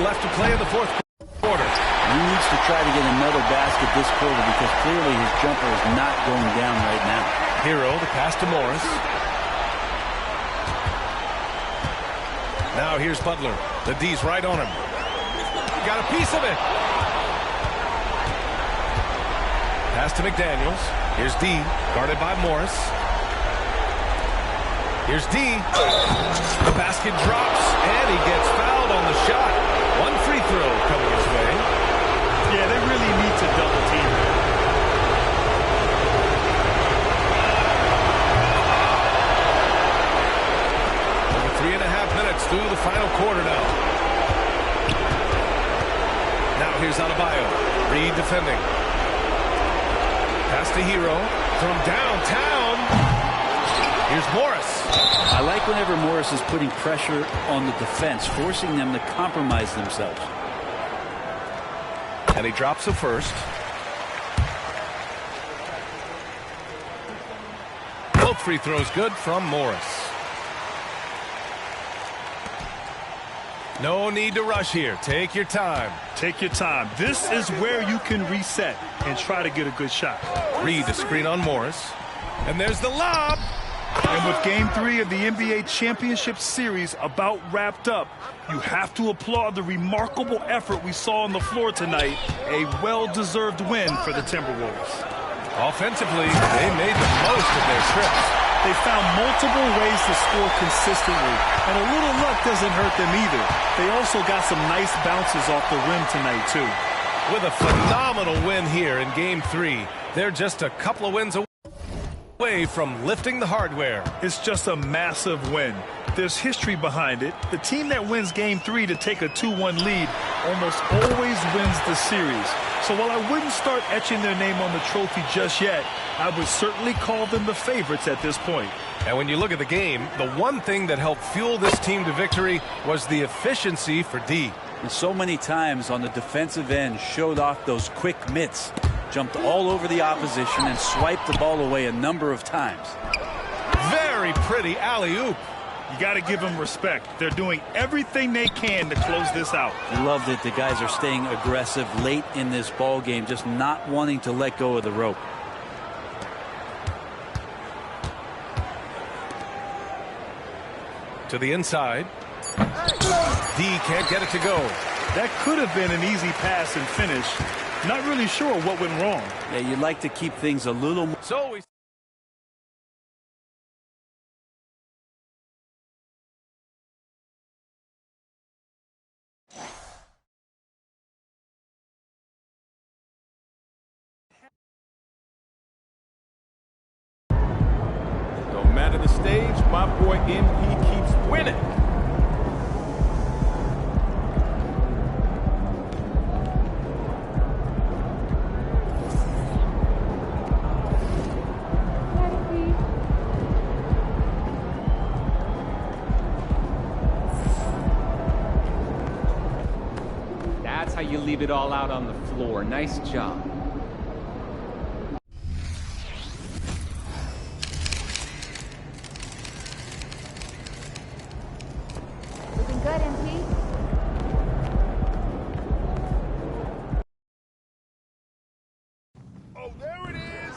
Left to play in the fourth quarter. He needs to try to get another basket this quarter because clearly his jumper is not going down right now. Hero, the pass to Morris. Now here's Butler. The D's right on him. Got a piece of it. Pass to McDaniels. Here's D, guarded by Morris. Here's D. The basket drops, and he gets fouled on the shot. One free throw coming his way. Yeah, they really need to double team him. Over 3.5 minutes through the final quarter now. Now here's Adebayo. Reed defending. Pass to Hero from downtown. Here's Morris. I like whenever Morris is putting pressure on the defense, forcing them to compromise themselves. And he drops the first. Both free throws good from Morris. No need to rush here. Take your time. Take your time. This is where you can reset and try to get a good shot. Reed the screen on Morris. And there's the lob. And with Game 3 of the NBA Championship Series about wrapped up, you have to applaud the remarkable effort we saw on the floor tonight. A well-deserved win for the Timberwolves. Offensively, they made the most of their trips. They found multiple ways to score consistently, and a little luck doesn't hurt them either. They also got some nice bounces off the rim tonight, too. With a phenomenal win here in Game 3, they're just a couple of wins away from lifting the hardware. It's just a massive win. There's history behind it. The team that wins Game 3 to take a 2-1 lead almost always wins the series. So while I wouldn't start etching their name on the trophy just yet, I would certainly call them the favorites at this point. And when you look at the game, the one thing that helped fuel this team to victory was the efficiency for D. And so many times on the defensive end showed off those quick mitts, jumped all over the opposition and swiped the ball away a number of times. Very pretty alley-oop. You got to give them respect. They're doing everything they can to close this out. I love that the guys are staying aggressive late in this ball game, just not wanting to let go of the rope. To the inside. D can't get it to go. That could have been an easy pass and finish. Not really sure what went wrong. Yeah, you'd like to keep things a little more. So we no matter the stage, my boy MP keeps winning. That's how you leave it all out on the floor. Nice job. Looking good, MP. Oh, there it is.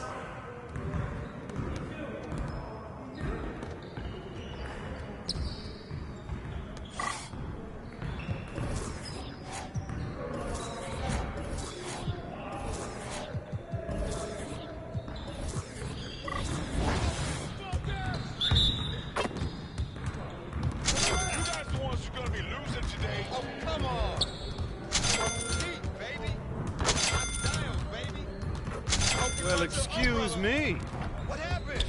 Well, excuse me. What happened?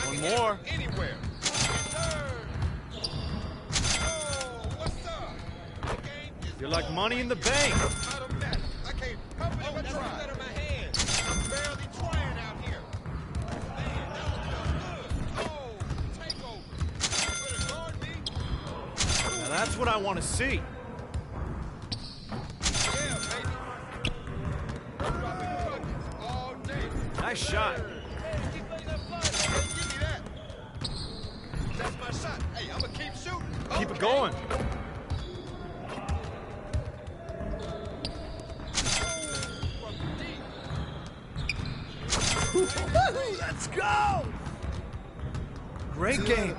One more. Anywhere. You're like Money in the Bank. I can't pump it if I try. Out of my hand. I'm barely trying out here. Man, that was good. Oh, takeover. You better guard me. Now that's what I want to see. Yeah, baby. Dropping buckets all day. Nice shot. Keep letting that fly. Hey, give me that. That's my shot. Hey, I'm gonna keep shooting. Keep it going. Let's go! Great game.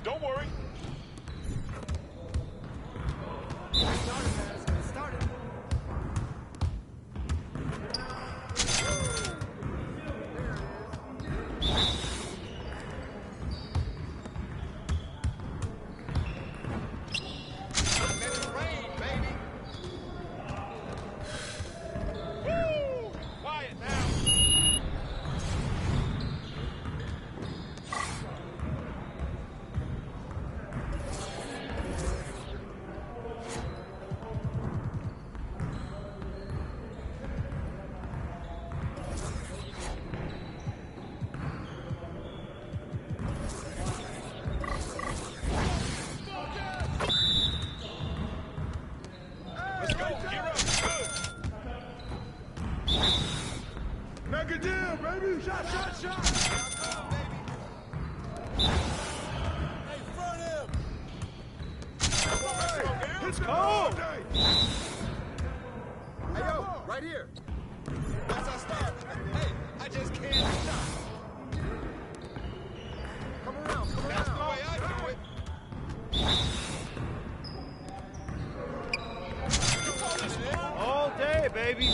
Don't worry. Make a deal, baby. Shot, shot, shot. Hey, front him. Let's go. Hey, yo, right here. Once I start, hey, I just can't stop. Come around, come around. That's the way I do it. All day, baby.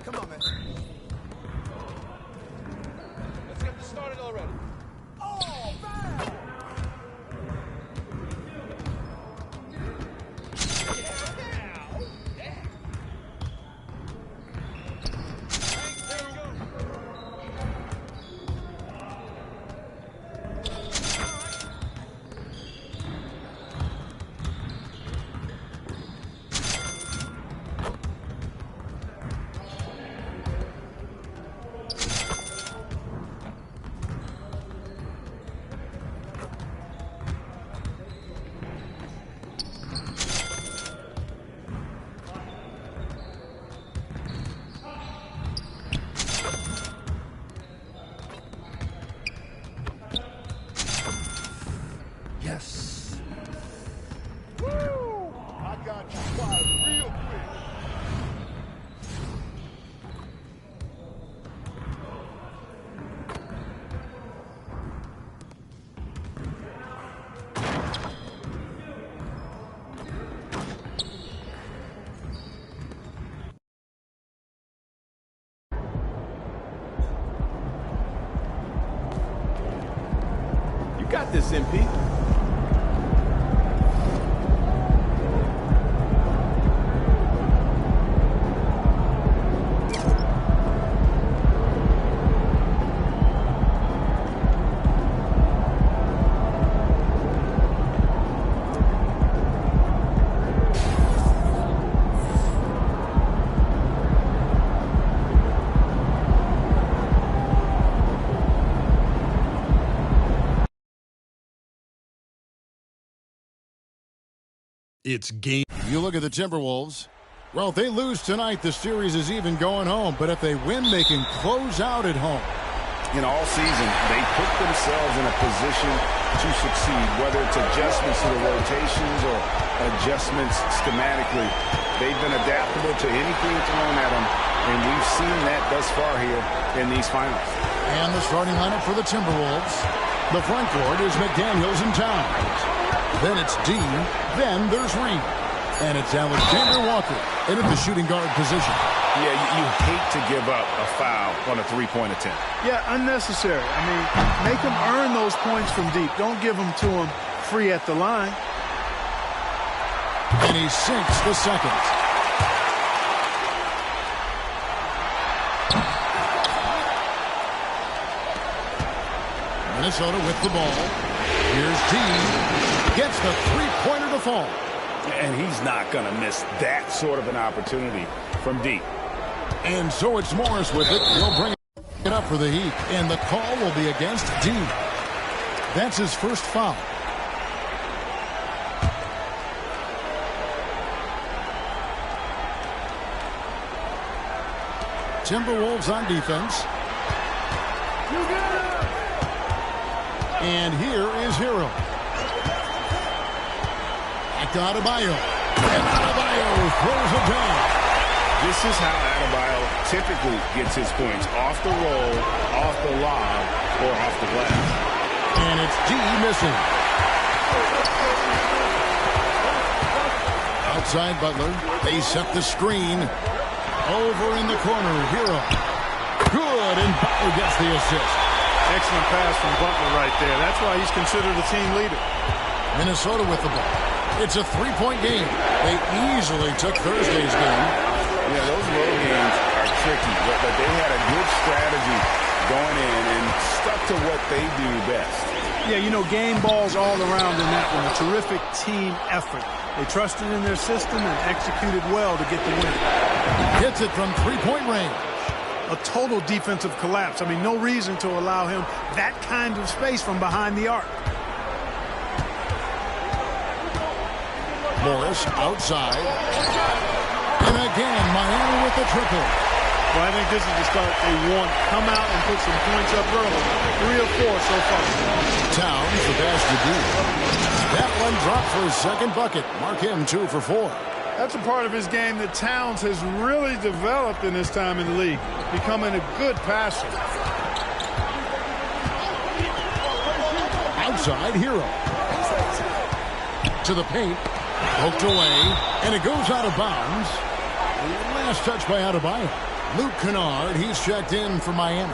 Come on, man. Let's get this started already. Oh, man! got this, MP. It's game. You look at the Timberwolves. Well, if they lose tonight, the series is even going home. But if they win, they can close out at home. In all season, they put themselves in a position to succeed, whether it's adjustments to the rotations or adjustments schematically. They've been adaptable to anything thrown at them, and we've seen that thus far here in these finals. And the starting lineup for the Timberwolves. The front court is McDaniels and Towns. Then it's Dean. Then there's Reed. And it's Alexander Walker in at the shooting guard position. Yeah, you hate to give up a foul on a three-point attempt. Yeah, unnecessary. I mean, make him earn those points from deep. Don't give them to him free at the line. And he sinks the second. Minnesota with the ball. Here's Dean. Gets the three-pointer to fall. And he's not going to miss that sort of an opportunity from deep. And so it's Morris with it. He'll bring it up for the Heat. And the call will be against Dean. That's his first foul. Timberwolves on defense. And here is Hero. Back to Adebayo. And Adebayo throws it down. This is how Adebayo typically gets his points. Off the roll, off the lob, or off the glass. And it's G missing. Outside Butler. They set the screen. Over in the corner, Hero. Good, and Butler gets the assist. Excellent pass from Butler right there. That's why he's considered a team leader. Minnesota with the ball. It's a three-point game. They easily took Thursday's game. Yeah, those road games are tricky, but they had a good strategy going in and stuck to what they do best. Yeah, you know, game balls all around in that one. A terrific team effort. They trusted in their system and executed well to get the win. Hits it from three-point range. A total defensive collapse. I mean, no reason to allow him that kind of space from behind the arc. Morris outside. And again, Miami with the triple. Well, I think this is the start they want. Come out and put some points up early. 3 or 4 so far. Towns the best to do. That one dropped for his second bucket. Mark him 2 for 4. That's a part of his game that Towns has really developed in his time in the league, becoming a good passer. Outside Hero. To the paint. Poked away. And it goes out of bounds. Last touch by Adebayo. Luke Kennard, he's checked in for Miami.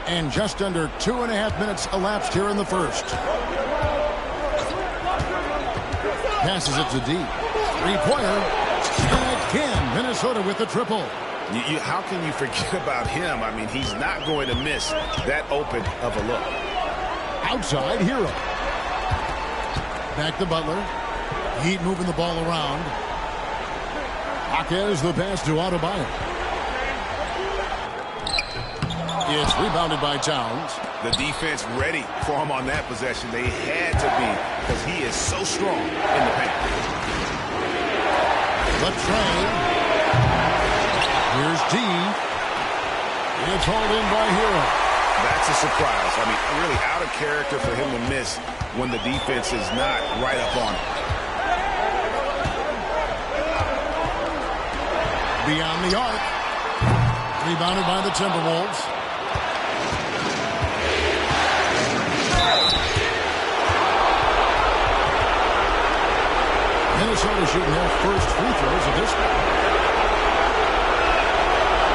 And just under 2.5 minutes elapsed here in the first. Passes it to D. Three-pointer. And again, Minnesota with the triple. How can you forget about him? I mean, he's not going to miss that open of a look. Outside, Hero. Back to Butler. Heat moving the ball around. Jaquez the pass to Adebayo. It's rebounded by Towns. The defense ready for him on that possession. They had to be because he is so strong in the paint. The train. Here's D. It's hauled in by Hero. That's a surprise. I mean, really out of character for him to miss when the defense is not right up on him. Beyond the arc. Rebounded by the Timberwolves. Minnesota shooting their first free throws of this one.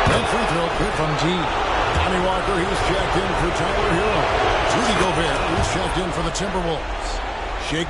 That free throw good from G. Lonnie Walker, he's checked in for Tyler Hero. Rudy Gobert, who's checked in for the Timberwolves. Shake.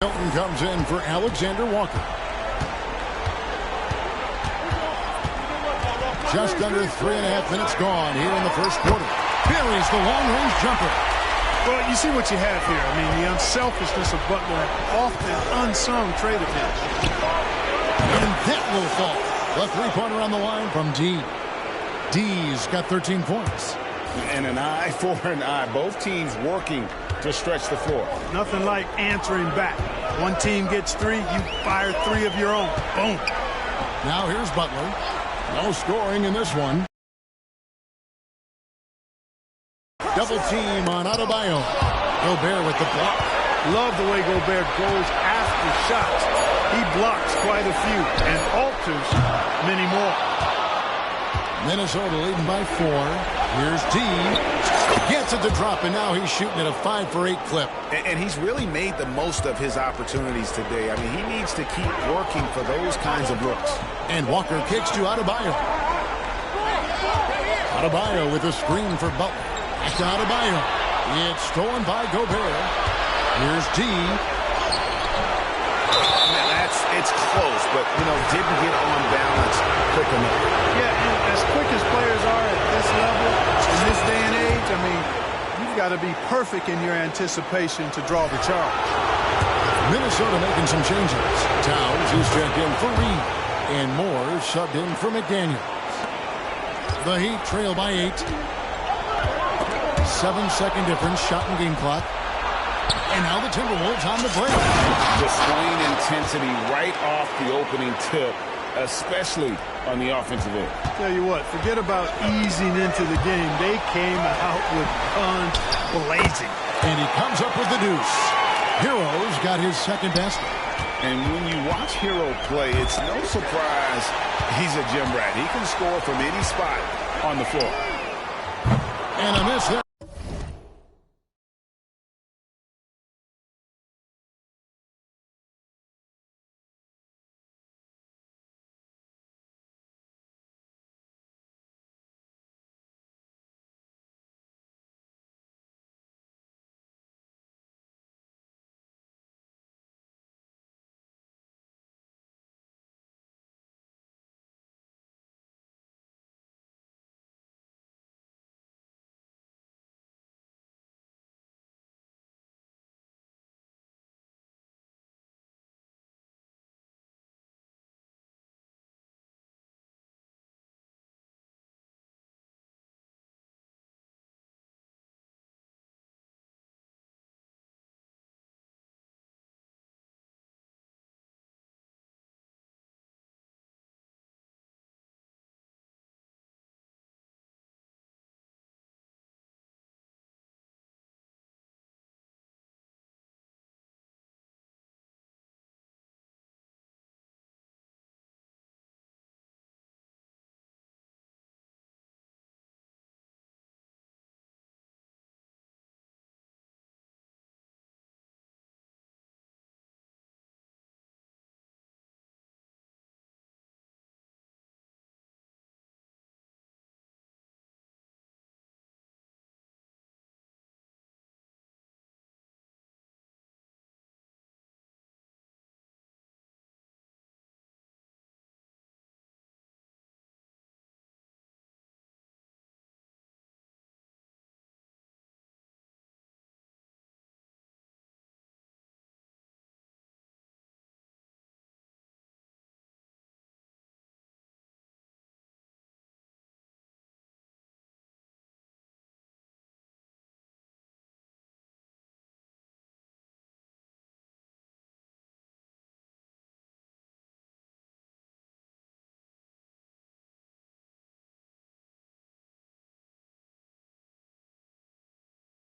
Milton comes in for Alexander Walker. Just under 3.5 minutes gone here in the first quarter. Buries the long-range jumper. Well, you see what you have here. I mean, the unselfishness of Butler, often unsung trade of his. And that will fall. A three-pointer on the line from D. D's got 13 points. And an eye for an eye. Both teams working to stretch the floor. Nothing like answering back. One team gets 3, you fire 3 of your own. Boom. Now here's Butler. No scoring in this one. Double team on Adebayo. Gobert with the block. Love the way Gobert goes after shots. He blocks quite a few and alters many more. Minnesota leading by 4. Here's D. Gets it to drop, and now he's shooting at a 5-for-8 clip. And he's really made the most of his opportunities today. I mean, he needs to keep working for those kinds of looks. And Walker kicks to Adebayo. Adebayo with a screen for Butler. Back to Adebayo. It's stolen by Gobert. Here's D. It's close, but, didn't get on balance. quick enough. Yeah, and as quick as players are at this level, in this day and age, I mean, you've got to be perfect in your anticipation to draw the charge. Minnesota making some changes. Towns is checked in for Reed, and Moore subbed in for McDaniels. The Heat trail by 8. 7-second difference, shot and game clock. And now the Timberwolves on the break. Displaying intensity right off the opening tip, especially on the offensive end. Tell you what, forget about easing into the game. They came out with guns blazing. And he comes up with the deuce. Hero's got his second basket. And when you watch Hero play, it's no surprise he's a gym rat. He can score from any spot on the floor. And a miss there.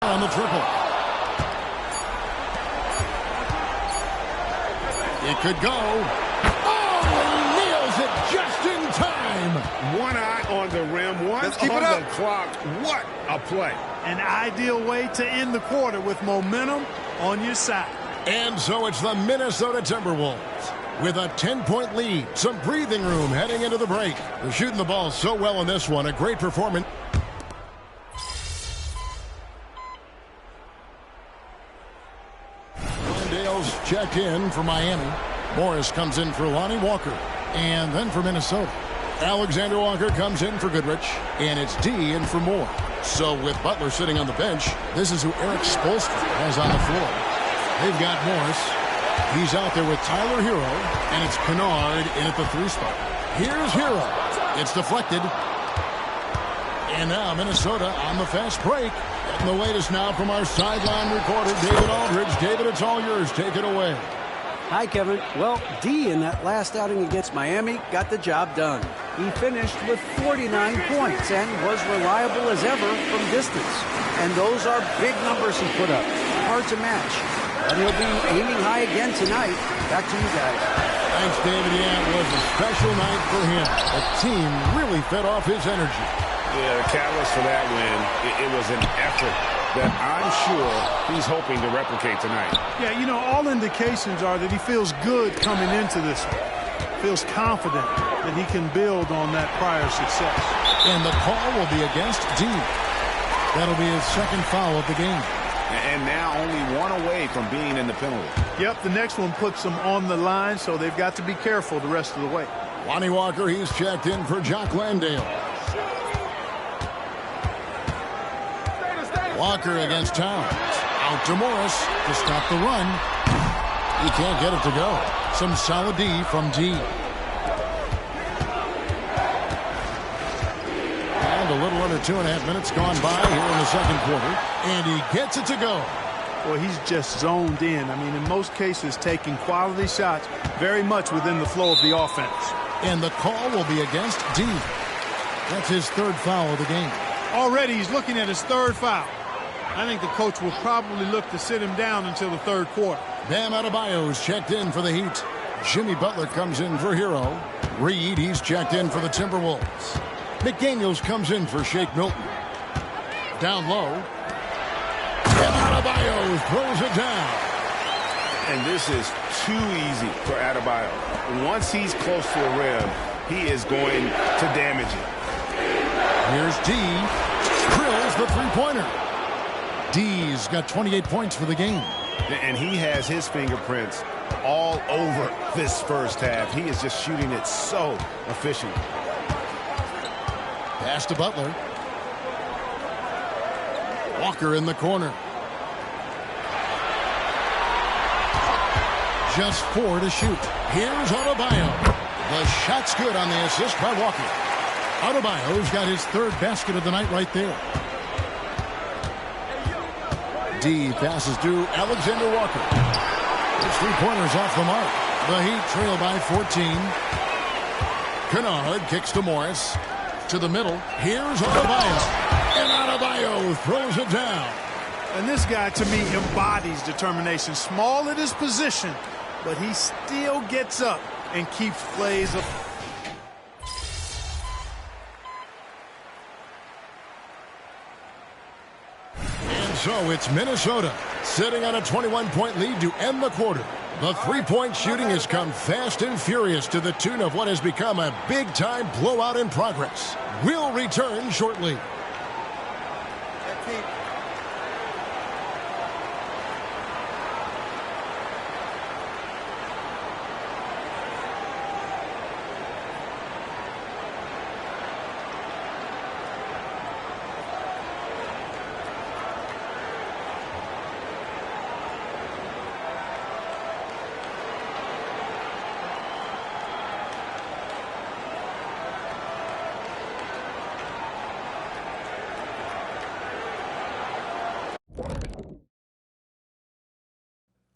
On the triple. It could go. Oh, he nails it just in time. One eye on the rim, one on the clock. What a play. An ideal way to end the quarter with momentum on your side. And so it's the Minnesota Timberwolves with a 10-point lead. Some breathing room heading into the break. They're shooting the ball so well in this one. A great performance. Checked in for Miami. Morris comes in for Lonnie Walker. And then for Minnesota, Alexander Walker comes in for Goodrich. And it's D in for Moore. So with Butler sitting on the bench, this is who Eric Spoelstra has on the floor. They've got Morris. He's out there with Tyler Hero. And it's Kennard in at the 3 spot. Here's Hero. It's deflected. And now Minnesota on the fast break. Getting the latest now from our sideline reporter, David Aldridge. David, it's all yours. Take it away. Hi, Kevin. Well, D in that last outing against Miami got the job done. He finished with 49 points and was reliable as ever from distance. And those are big numbers he put up. Hard to match. And he'll be aiming high again tonight. Back to you guys. Thanks, David. Yeah, it was a special night for him. The team really fed off his energy. Yeah, the catalyst for that win, it was an effort that I'm sure he's hoping to replicate tonight. Yeah, you know, all indications are that he feels good coming into this one. Feels confident that he can build on that prior success. And the call will be against D. That'll be his second foul of the game. And now only one away from being in the penalty. Yep, the next one puts them on the line, so they've got to be careful the rest of the way. Lonnie Walker, he's checked in for Jock Landale. Walker against Towns. Out to Morris to stop the run. He can't get it to go. Some solid D from D. And a little under 2.5 minutes gone by here in the second quarter. And he gets it to go. Well, he's just zoned in. I mean, in most cases, taking quality shots very much within the flow of the offense. And the call will be against D. That's his third foul of the game. Already he's looking at his third foul. I think the coach will probably look to sit him down until the third quarter. Bam Adebayo's checked in for the Heat. Jimmy Butler comes in for Hero. Reed, he's checked in for the Timberwolves. McDaniels comes in for Shake Milton. Down low. And Adebayo throws it down. And this is too easy for Adebayo. Once he's close to the rim, he is going to damage it. Here's D. Drills the three-pointer. D's got 28 points for the game. And he has his fingerprints all over this first half. He is just shooting it so efficient. Pass to Butler. Walker in the corner. Just 4 to shoot. Here's Adebayo. The shot's good on the assist by Walker. Adebayo's got his third basket of the night right there. D passes to Alexander Walker. His three-pointers off the mark. The Heat trail by 14. Kennard kicks to Morris. To the middle. Here's Adebayo. And Adebayo throws it down. And this guy, to me, embodies determination. Small at his position, but he still gets up and keeps plays up. So it's Minnesota sitting on a 21-point lead to end the quarter. The three-point shooting has come fast and furious to the tune of what has become a big-time blowout in progress. We'll return shortly.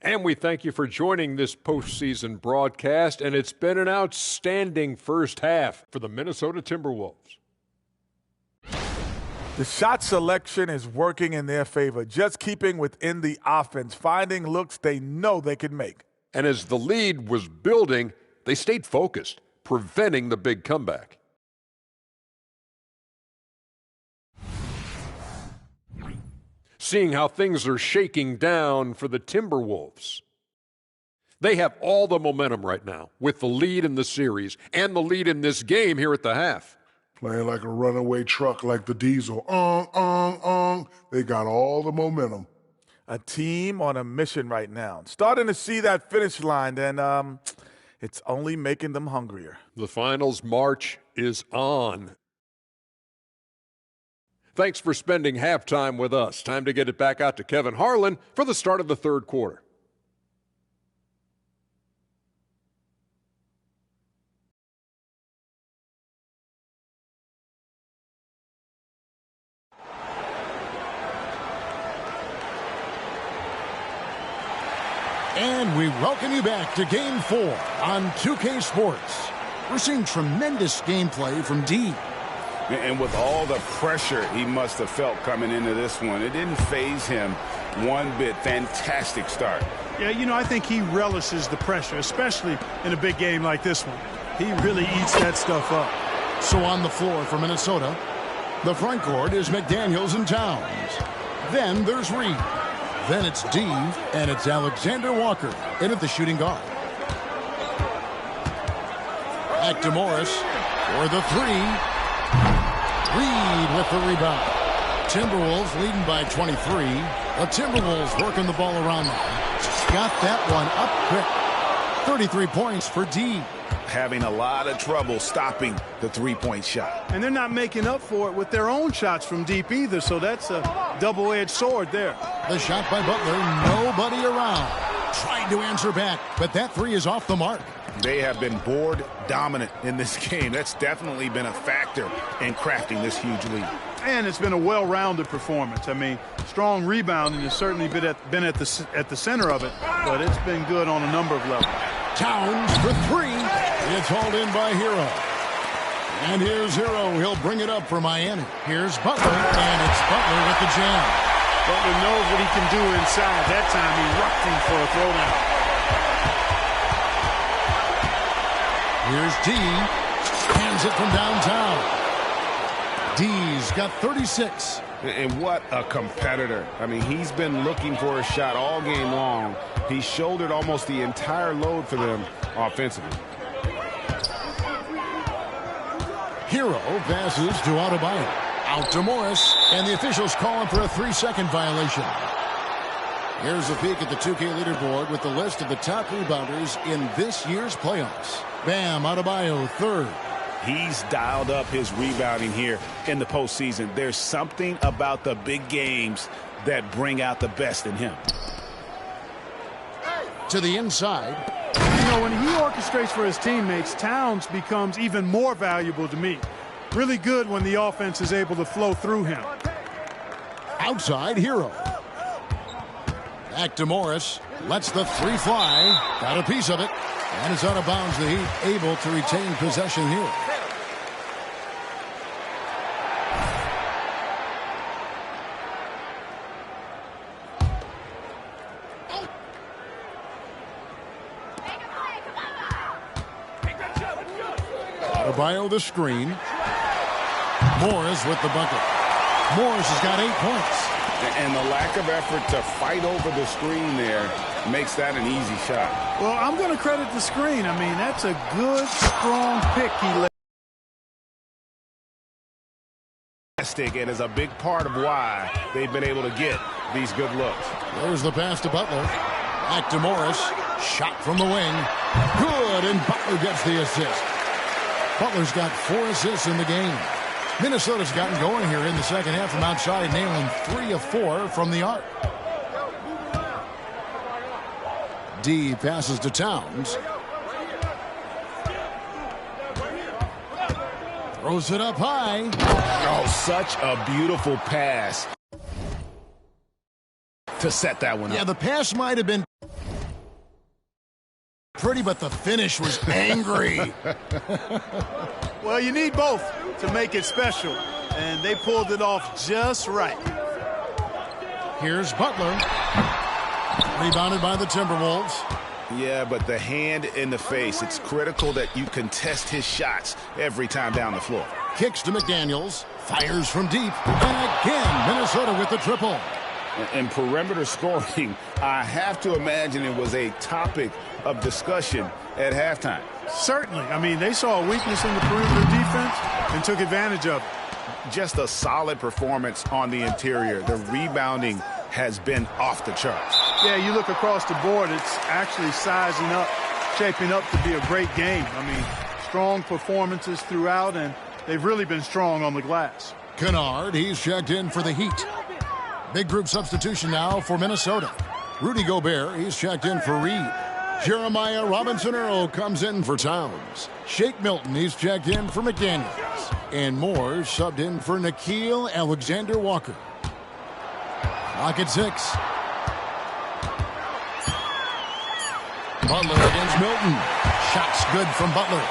And we thank you for joining this postseason broadcast, and it's been an outstanding first half for the Minnesota Timberwolves. The shot selection is working in their favor, just keeping within the offense, finding looks they know they can make. And as the lead was building, they stayed focused, preventing the big comeback. Seeing how things are shaking down for the Timberwolves. They have all the momentum right now with the lead in the series and the lead in this game here at the half. Playing like a runaway truck like the Diesel. They got all the momentum. A team on a mission right now. Starting to see that finish line, and it's only making them hungrier. The finals march is on. Thanks for spending halftime with us. Time to get it back out to Kevin Harlan for the start of the third quarter. And we welcome you back to Game 4 on 2K Sports. We're seeing tremendous gameplay from D. And with all the pressure he must have felt coming into this one, it didn't faze him one bit. Fantastic start. Yeah, you know, I think he relishes the pressure, especially in a big game like this one. He really eats that stuff up. So on the floor for Minnesota, the front court is McDaniels and Towns. Then there's Reed. Then it's D, and it's Alexander Walker in at the shooting guard. Back to Morris for the three. Reed with the rebound. Timberwolves leading by 23. The Timberwolves working the ball around them. Got that one up quick. 33 points for D. having a lot of trouble stopping the three-point shot. And they're not making up for it with their own shots from deep either, so that's a double-edged sword there. The shot by Butler, nobody around. Tried to answer back, but that three is off the mark. They have been board dominant in this game. That's definitely been a factor in crafting this huge lead. And it's been a well-rounded performance. I mean, strong rebounding has certainly been at the center of it, but it's been good on a number of levels. Towns for three. It's hauled in by Hero. And here's Hero. He'll bring it up for Miami. Here's Butler, and it's Butler with the jam. Butler knows what he can do inside. That time he rocked him for a throwdown. Here's D. Hands it from downtown. D's got 36. And what a competitor. I mean, he's been looking for a shot all game long. He shouldered almost the entire load for them offensively. Hero passes to Adebayo. Out to Morris, and the officials call him for a 3-second violation. Here's a peek at the 2K leaderboard with the list of the top rebounders in this year's playoffs. Bam Adebayo, third. He's dialed up his rebounding here in the postseason. There's something about the big games that bring out the best in him. To the inside. You know, when he orchestrates for his teammates, Towns becomes even more valuable to me. Really good when the offense is able to flow through him. Outside, Hero. Back to Morris. Lets the three fly. Got a piece of it. And it's out of bounds. The Heat able to retain possession here. Adebayo the screen. Morris with the bucket. Morris has got 8 points. And the lack of effort to fight over the screen there makes that an easy shot. Well, I'm going to credit the screen. I mean, that's a good, strong pick he led. And is a big part of why they've been able to get these good looks. There's the pass to Butler. Back to Morris. Shot from the wing. Good, and Butler gets the assist. Butler's got 4 assists in the game. Minnesota's gotten going here in the second half from outside, nailing 3 of 4 from the arc. D passes to Towns. Throws it up high. Oh, such a beautiful pass to set that one up. Yeah, the pass might have been pretty, but the finish was angry. Well, you need both to make it special, and they pulled it off just right. Here's Butler. Rebounded by the Timberwolves. Yeah, but the hand in the face, it's critical that you contest his shots every time down the floor. Kicks to McDaniels. Fires from deep. And again, Minnesota with the triple. And perimeter scoring, I have to imagine it was a topic of discussion at halftime. Certainly. I mean, they saw a weakness in the perimeter defense and took advantage of it. Just a solid performance on the interior. The rebounding has been off the charts. Yeah, you look across the board, it's actually sizing up, shaping up to be a great game. I mean, strong performances throughout, and they've really been strong on the glass. Kennard, he's checked in for the Heat. Big group substitution now for Minnesota. Rudy Gobert, he's checked in for Reed. Jeremiah Robinson-Earl comes in for Towns. Shake Milton, he's checked in for McDaniels. And Moore subbed in for Nickeil Alexander-Walker. Clock at 6. Butler against Milton. Shots good from Butler.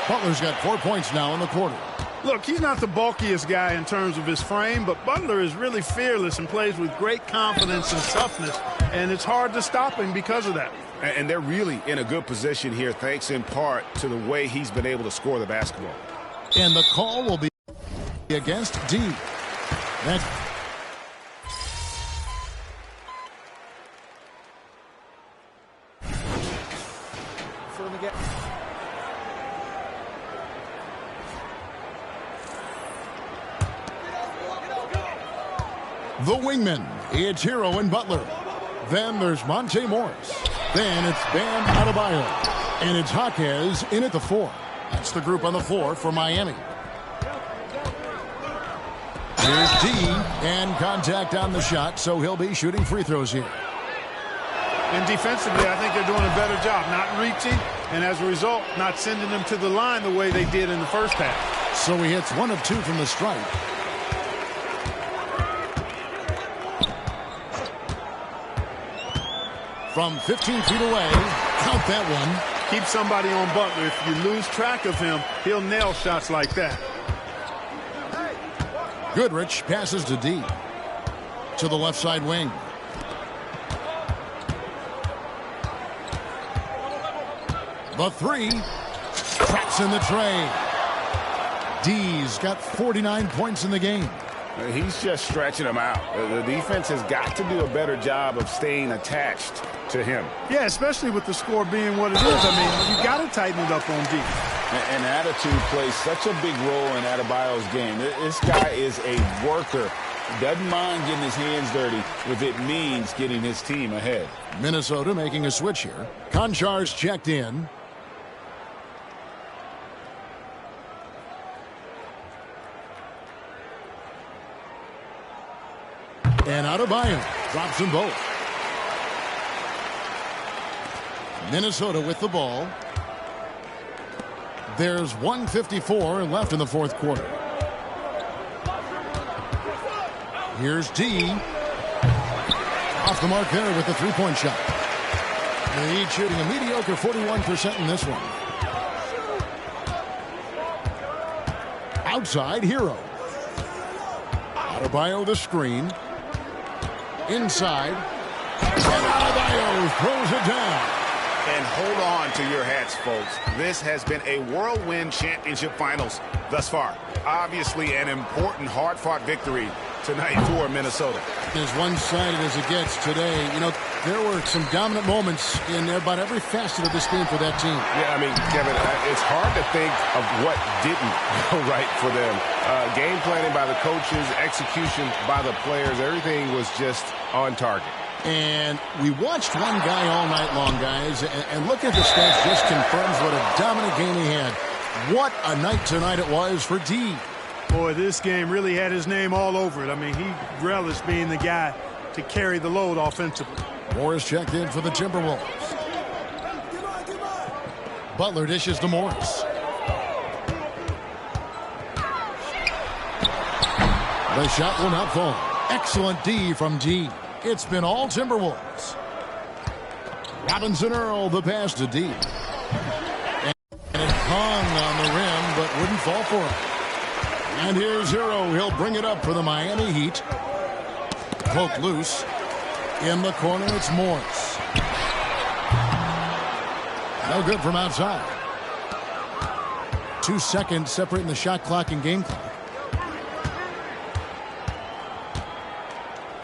Butler's got 4 points now in the quarter. Look, he's not the bulkiest guy in terms of his frame, but Butler is really fearless and plays with great confidence and toughness, and it's hard to stop him because of that. And they're really in a good position here, thanks in part to the way he's been able to score the basketball. And the call will be against D. That's the wingmen. It's Hero and Butler. Then there's Monte Morris. Then it's Bam Adebayo. And it's Jaquez in at the 4. That's the group on the floor for Miami. Here's D, and contact on the shot, so he'll be shooting free throws here. And defensively, I think they're doing a better job, not reaching, and as a result, not sending them to the line the way they did in the first half. So he hits 1 of 2 from the stripe. From 15 feet away, count that one. Keep somebody on Butler. If you lose track of him, he'll nail shots like that. Goodrich passes to D. To the left side wing. The 3. Traps in the tray. D's got 49 points in the game. He's just stretching them out. The defense has got to do a better job of staying attached to him. Yeah, especially with the score being what it is. I mean, you got to tighten it up on D. And attitude plays such a big role in Adebayo's game. This guy is a worker. Doesn't mind getting his hands dirty if it means getting his team ahead. Minnesota making a switch here. Konchar's checked in. And Adebayo drops them both. Minnesota with the ball. There's 1:54 left in the fourth quarter. Here's D. Off the mark there with the three-point shot. The Heat shooting a mediocre 41% in this one. Outside, Hero. Adebayo the screen. Inside. And Adebayo throws it down. And hold on to your hats, folks. This has been a whirlwind championship finals thus far. Obviously an important, hard-fought victory tonight for Minnesota. As one-sided as it gets today, you know, there were some dominant moments in about every facet of this game for that team. Yeah, I mean, Kevin, it's hard to think of what didn't go right for them. Game planning by the coaches, execution by the players, everything was just on target. And we watched one guy all night long, guys, and looking at the stats just confirms what a dominant game he had. What a night tonight it was for D. Boy, this game really had his name all over it. I mean, he relished being the guy to carry the load offensively. Morris checked in for the Timberwolves. Butler dishes to Morris. The shot will not fall. Excellent D from D. It's been all Timberwolves. Robinson Earl, the pass to D. And it hung on the rim, but wouldn't fall for him. And here's Hero. He'll bring it up for the Miami Heat. Poke loose. In the corner, it's Morris. No good from outside. 2 seconds separating the shot clock and game clock.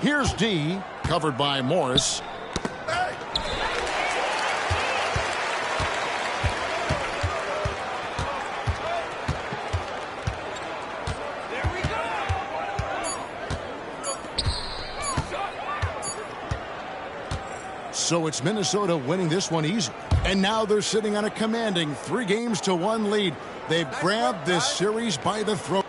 Here's D, covered by Morris. So it's Minnesota winning this one easy. And now they're sitting on a commanding 3-1 lead. They've grabbed this series by the throat.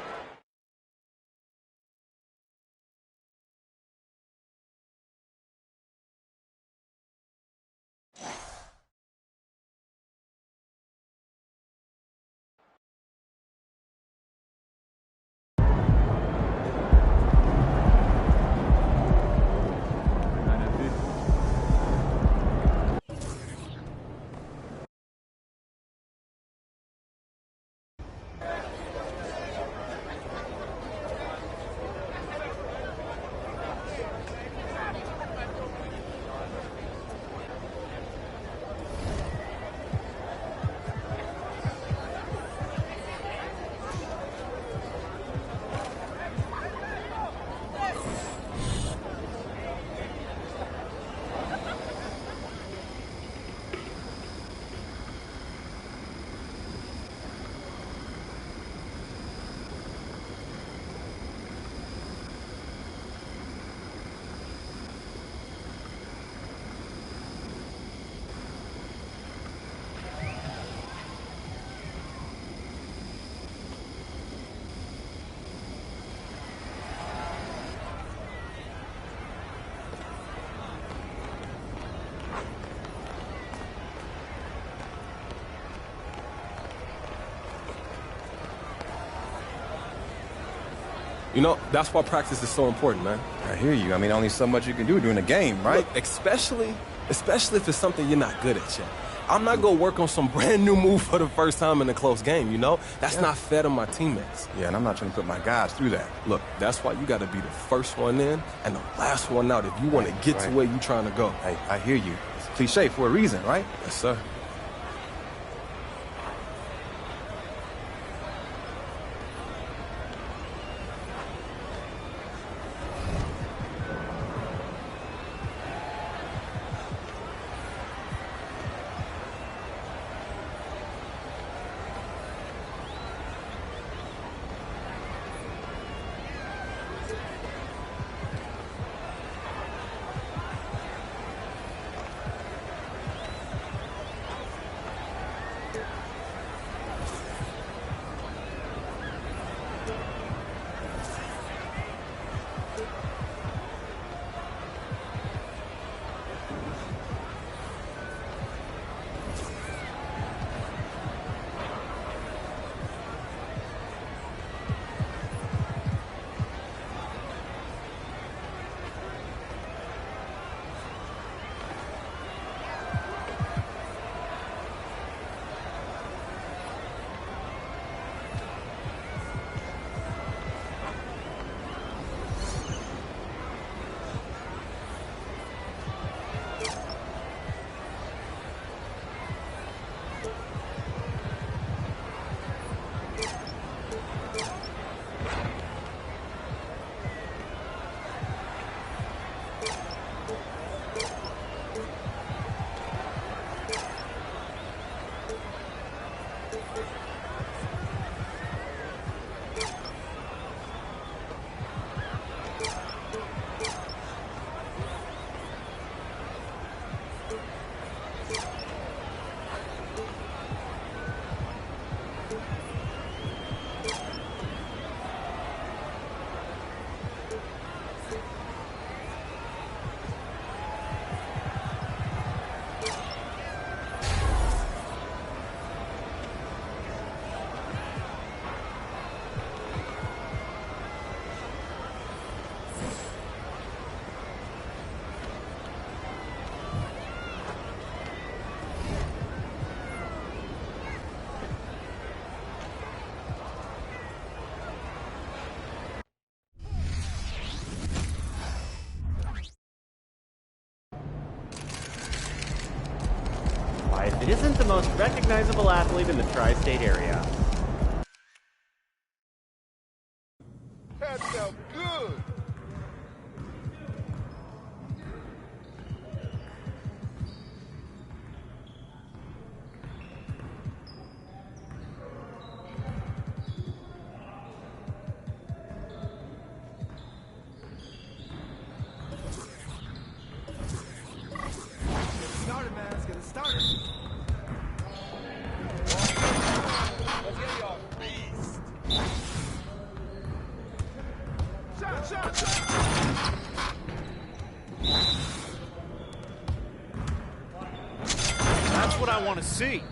You know, that's why practice is so important, man. I hear you. I mean, only so much you can do during a game, right? Look, especially if it's something you're not good at yet. I'm not going to work on some brand new move for the first time in a close game, you know? That's not fair to my teammates. Yeah, and I'm not trying to put my guys through that. Look, that's why you got to be the first one in and the last one out if you want to get to where you're trying to go. Hey, I hear you. It's a cliche for a reason, right? Yes, sir. If it isn't the most recognizable athlete in the tri-state area. That felt good. Get started, man. Let's get it started. That's what I want to see.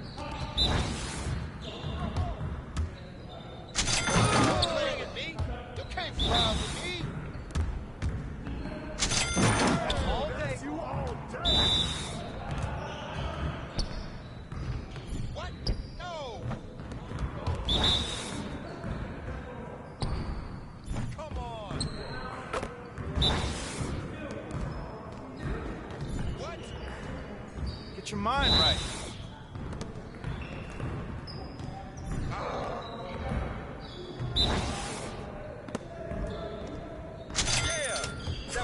You can't frown with me. All day. You all day. What? No. Come on. What? Get your mind right.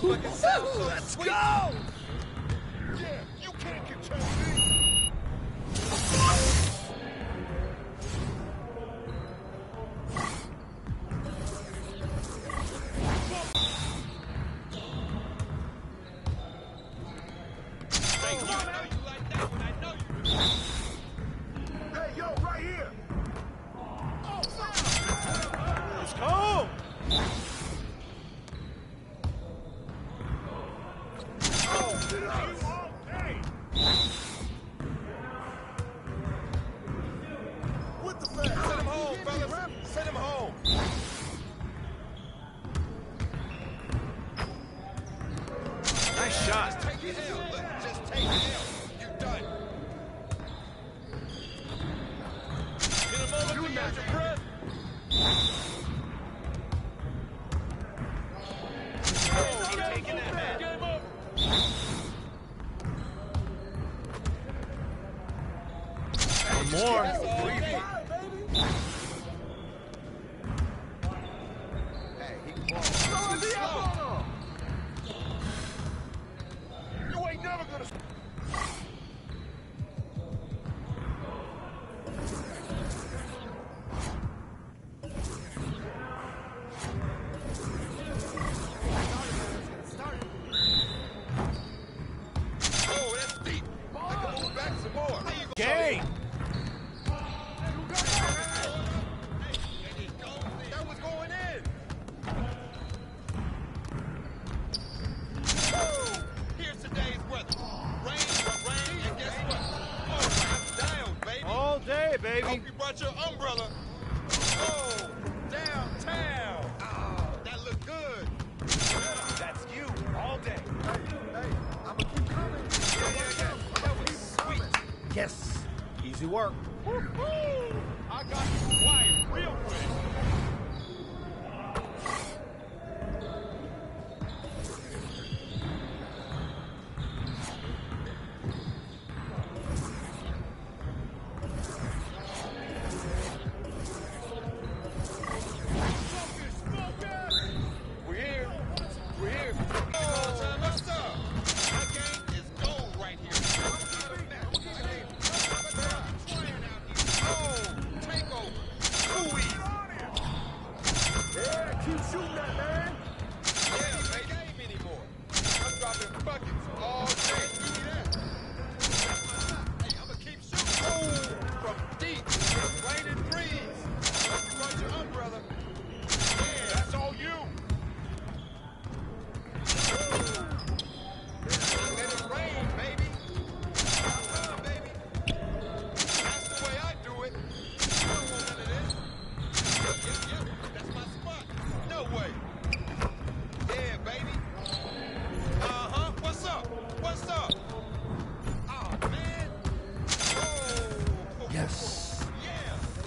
Let's go! Yeah, you can't control me. Hey, come on, man. You like that when I know you do. Hey, yo, right here. Oh, let's go! With the fans. Send him home, fellas. Send him home. More. You ain't never gonna. Oh, that's deep. I can move back some more. Game. That was going in. Here's today's weather. Rain, and guess what? Oh, down, baby. All day, baby. Hope you brought your umbrella. Oh, downtown. Oh, that looked good. That's you all day. Hey, I'm gonna keep coming. Yeah. That was sweet. Yes. Easy work. Woo-hoo. I got you wired real quick. We're here. Oh, what's up? My game is gold right here. Oh, takeover. Ooh-wee. Yeah, keep shooting that, man. Yeah, it ain't game anymore. I'm dropping buckets all day. Give me that. Hey, I'm gonna keep shooting. Oh, from deep. Rain and breeze. Hope you brought your umbrella. Yeah, that's all you. Let it rain, baby. Baby. That's the way I do it. I don't want none of this. Yep, that's my spot. No way.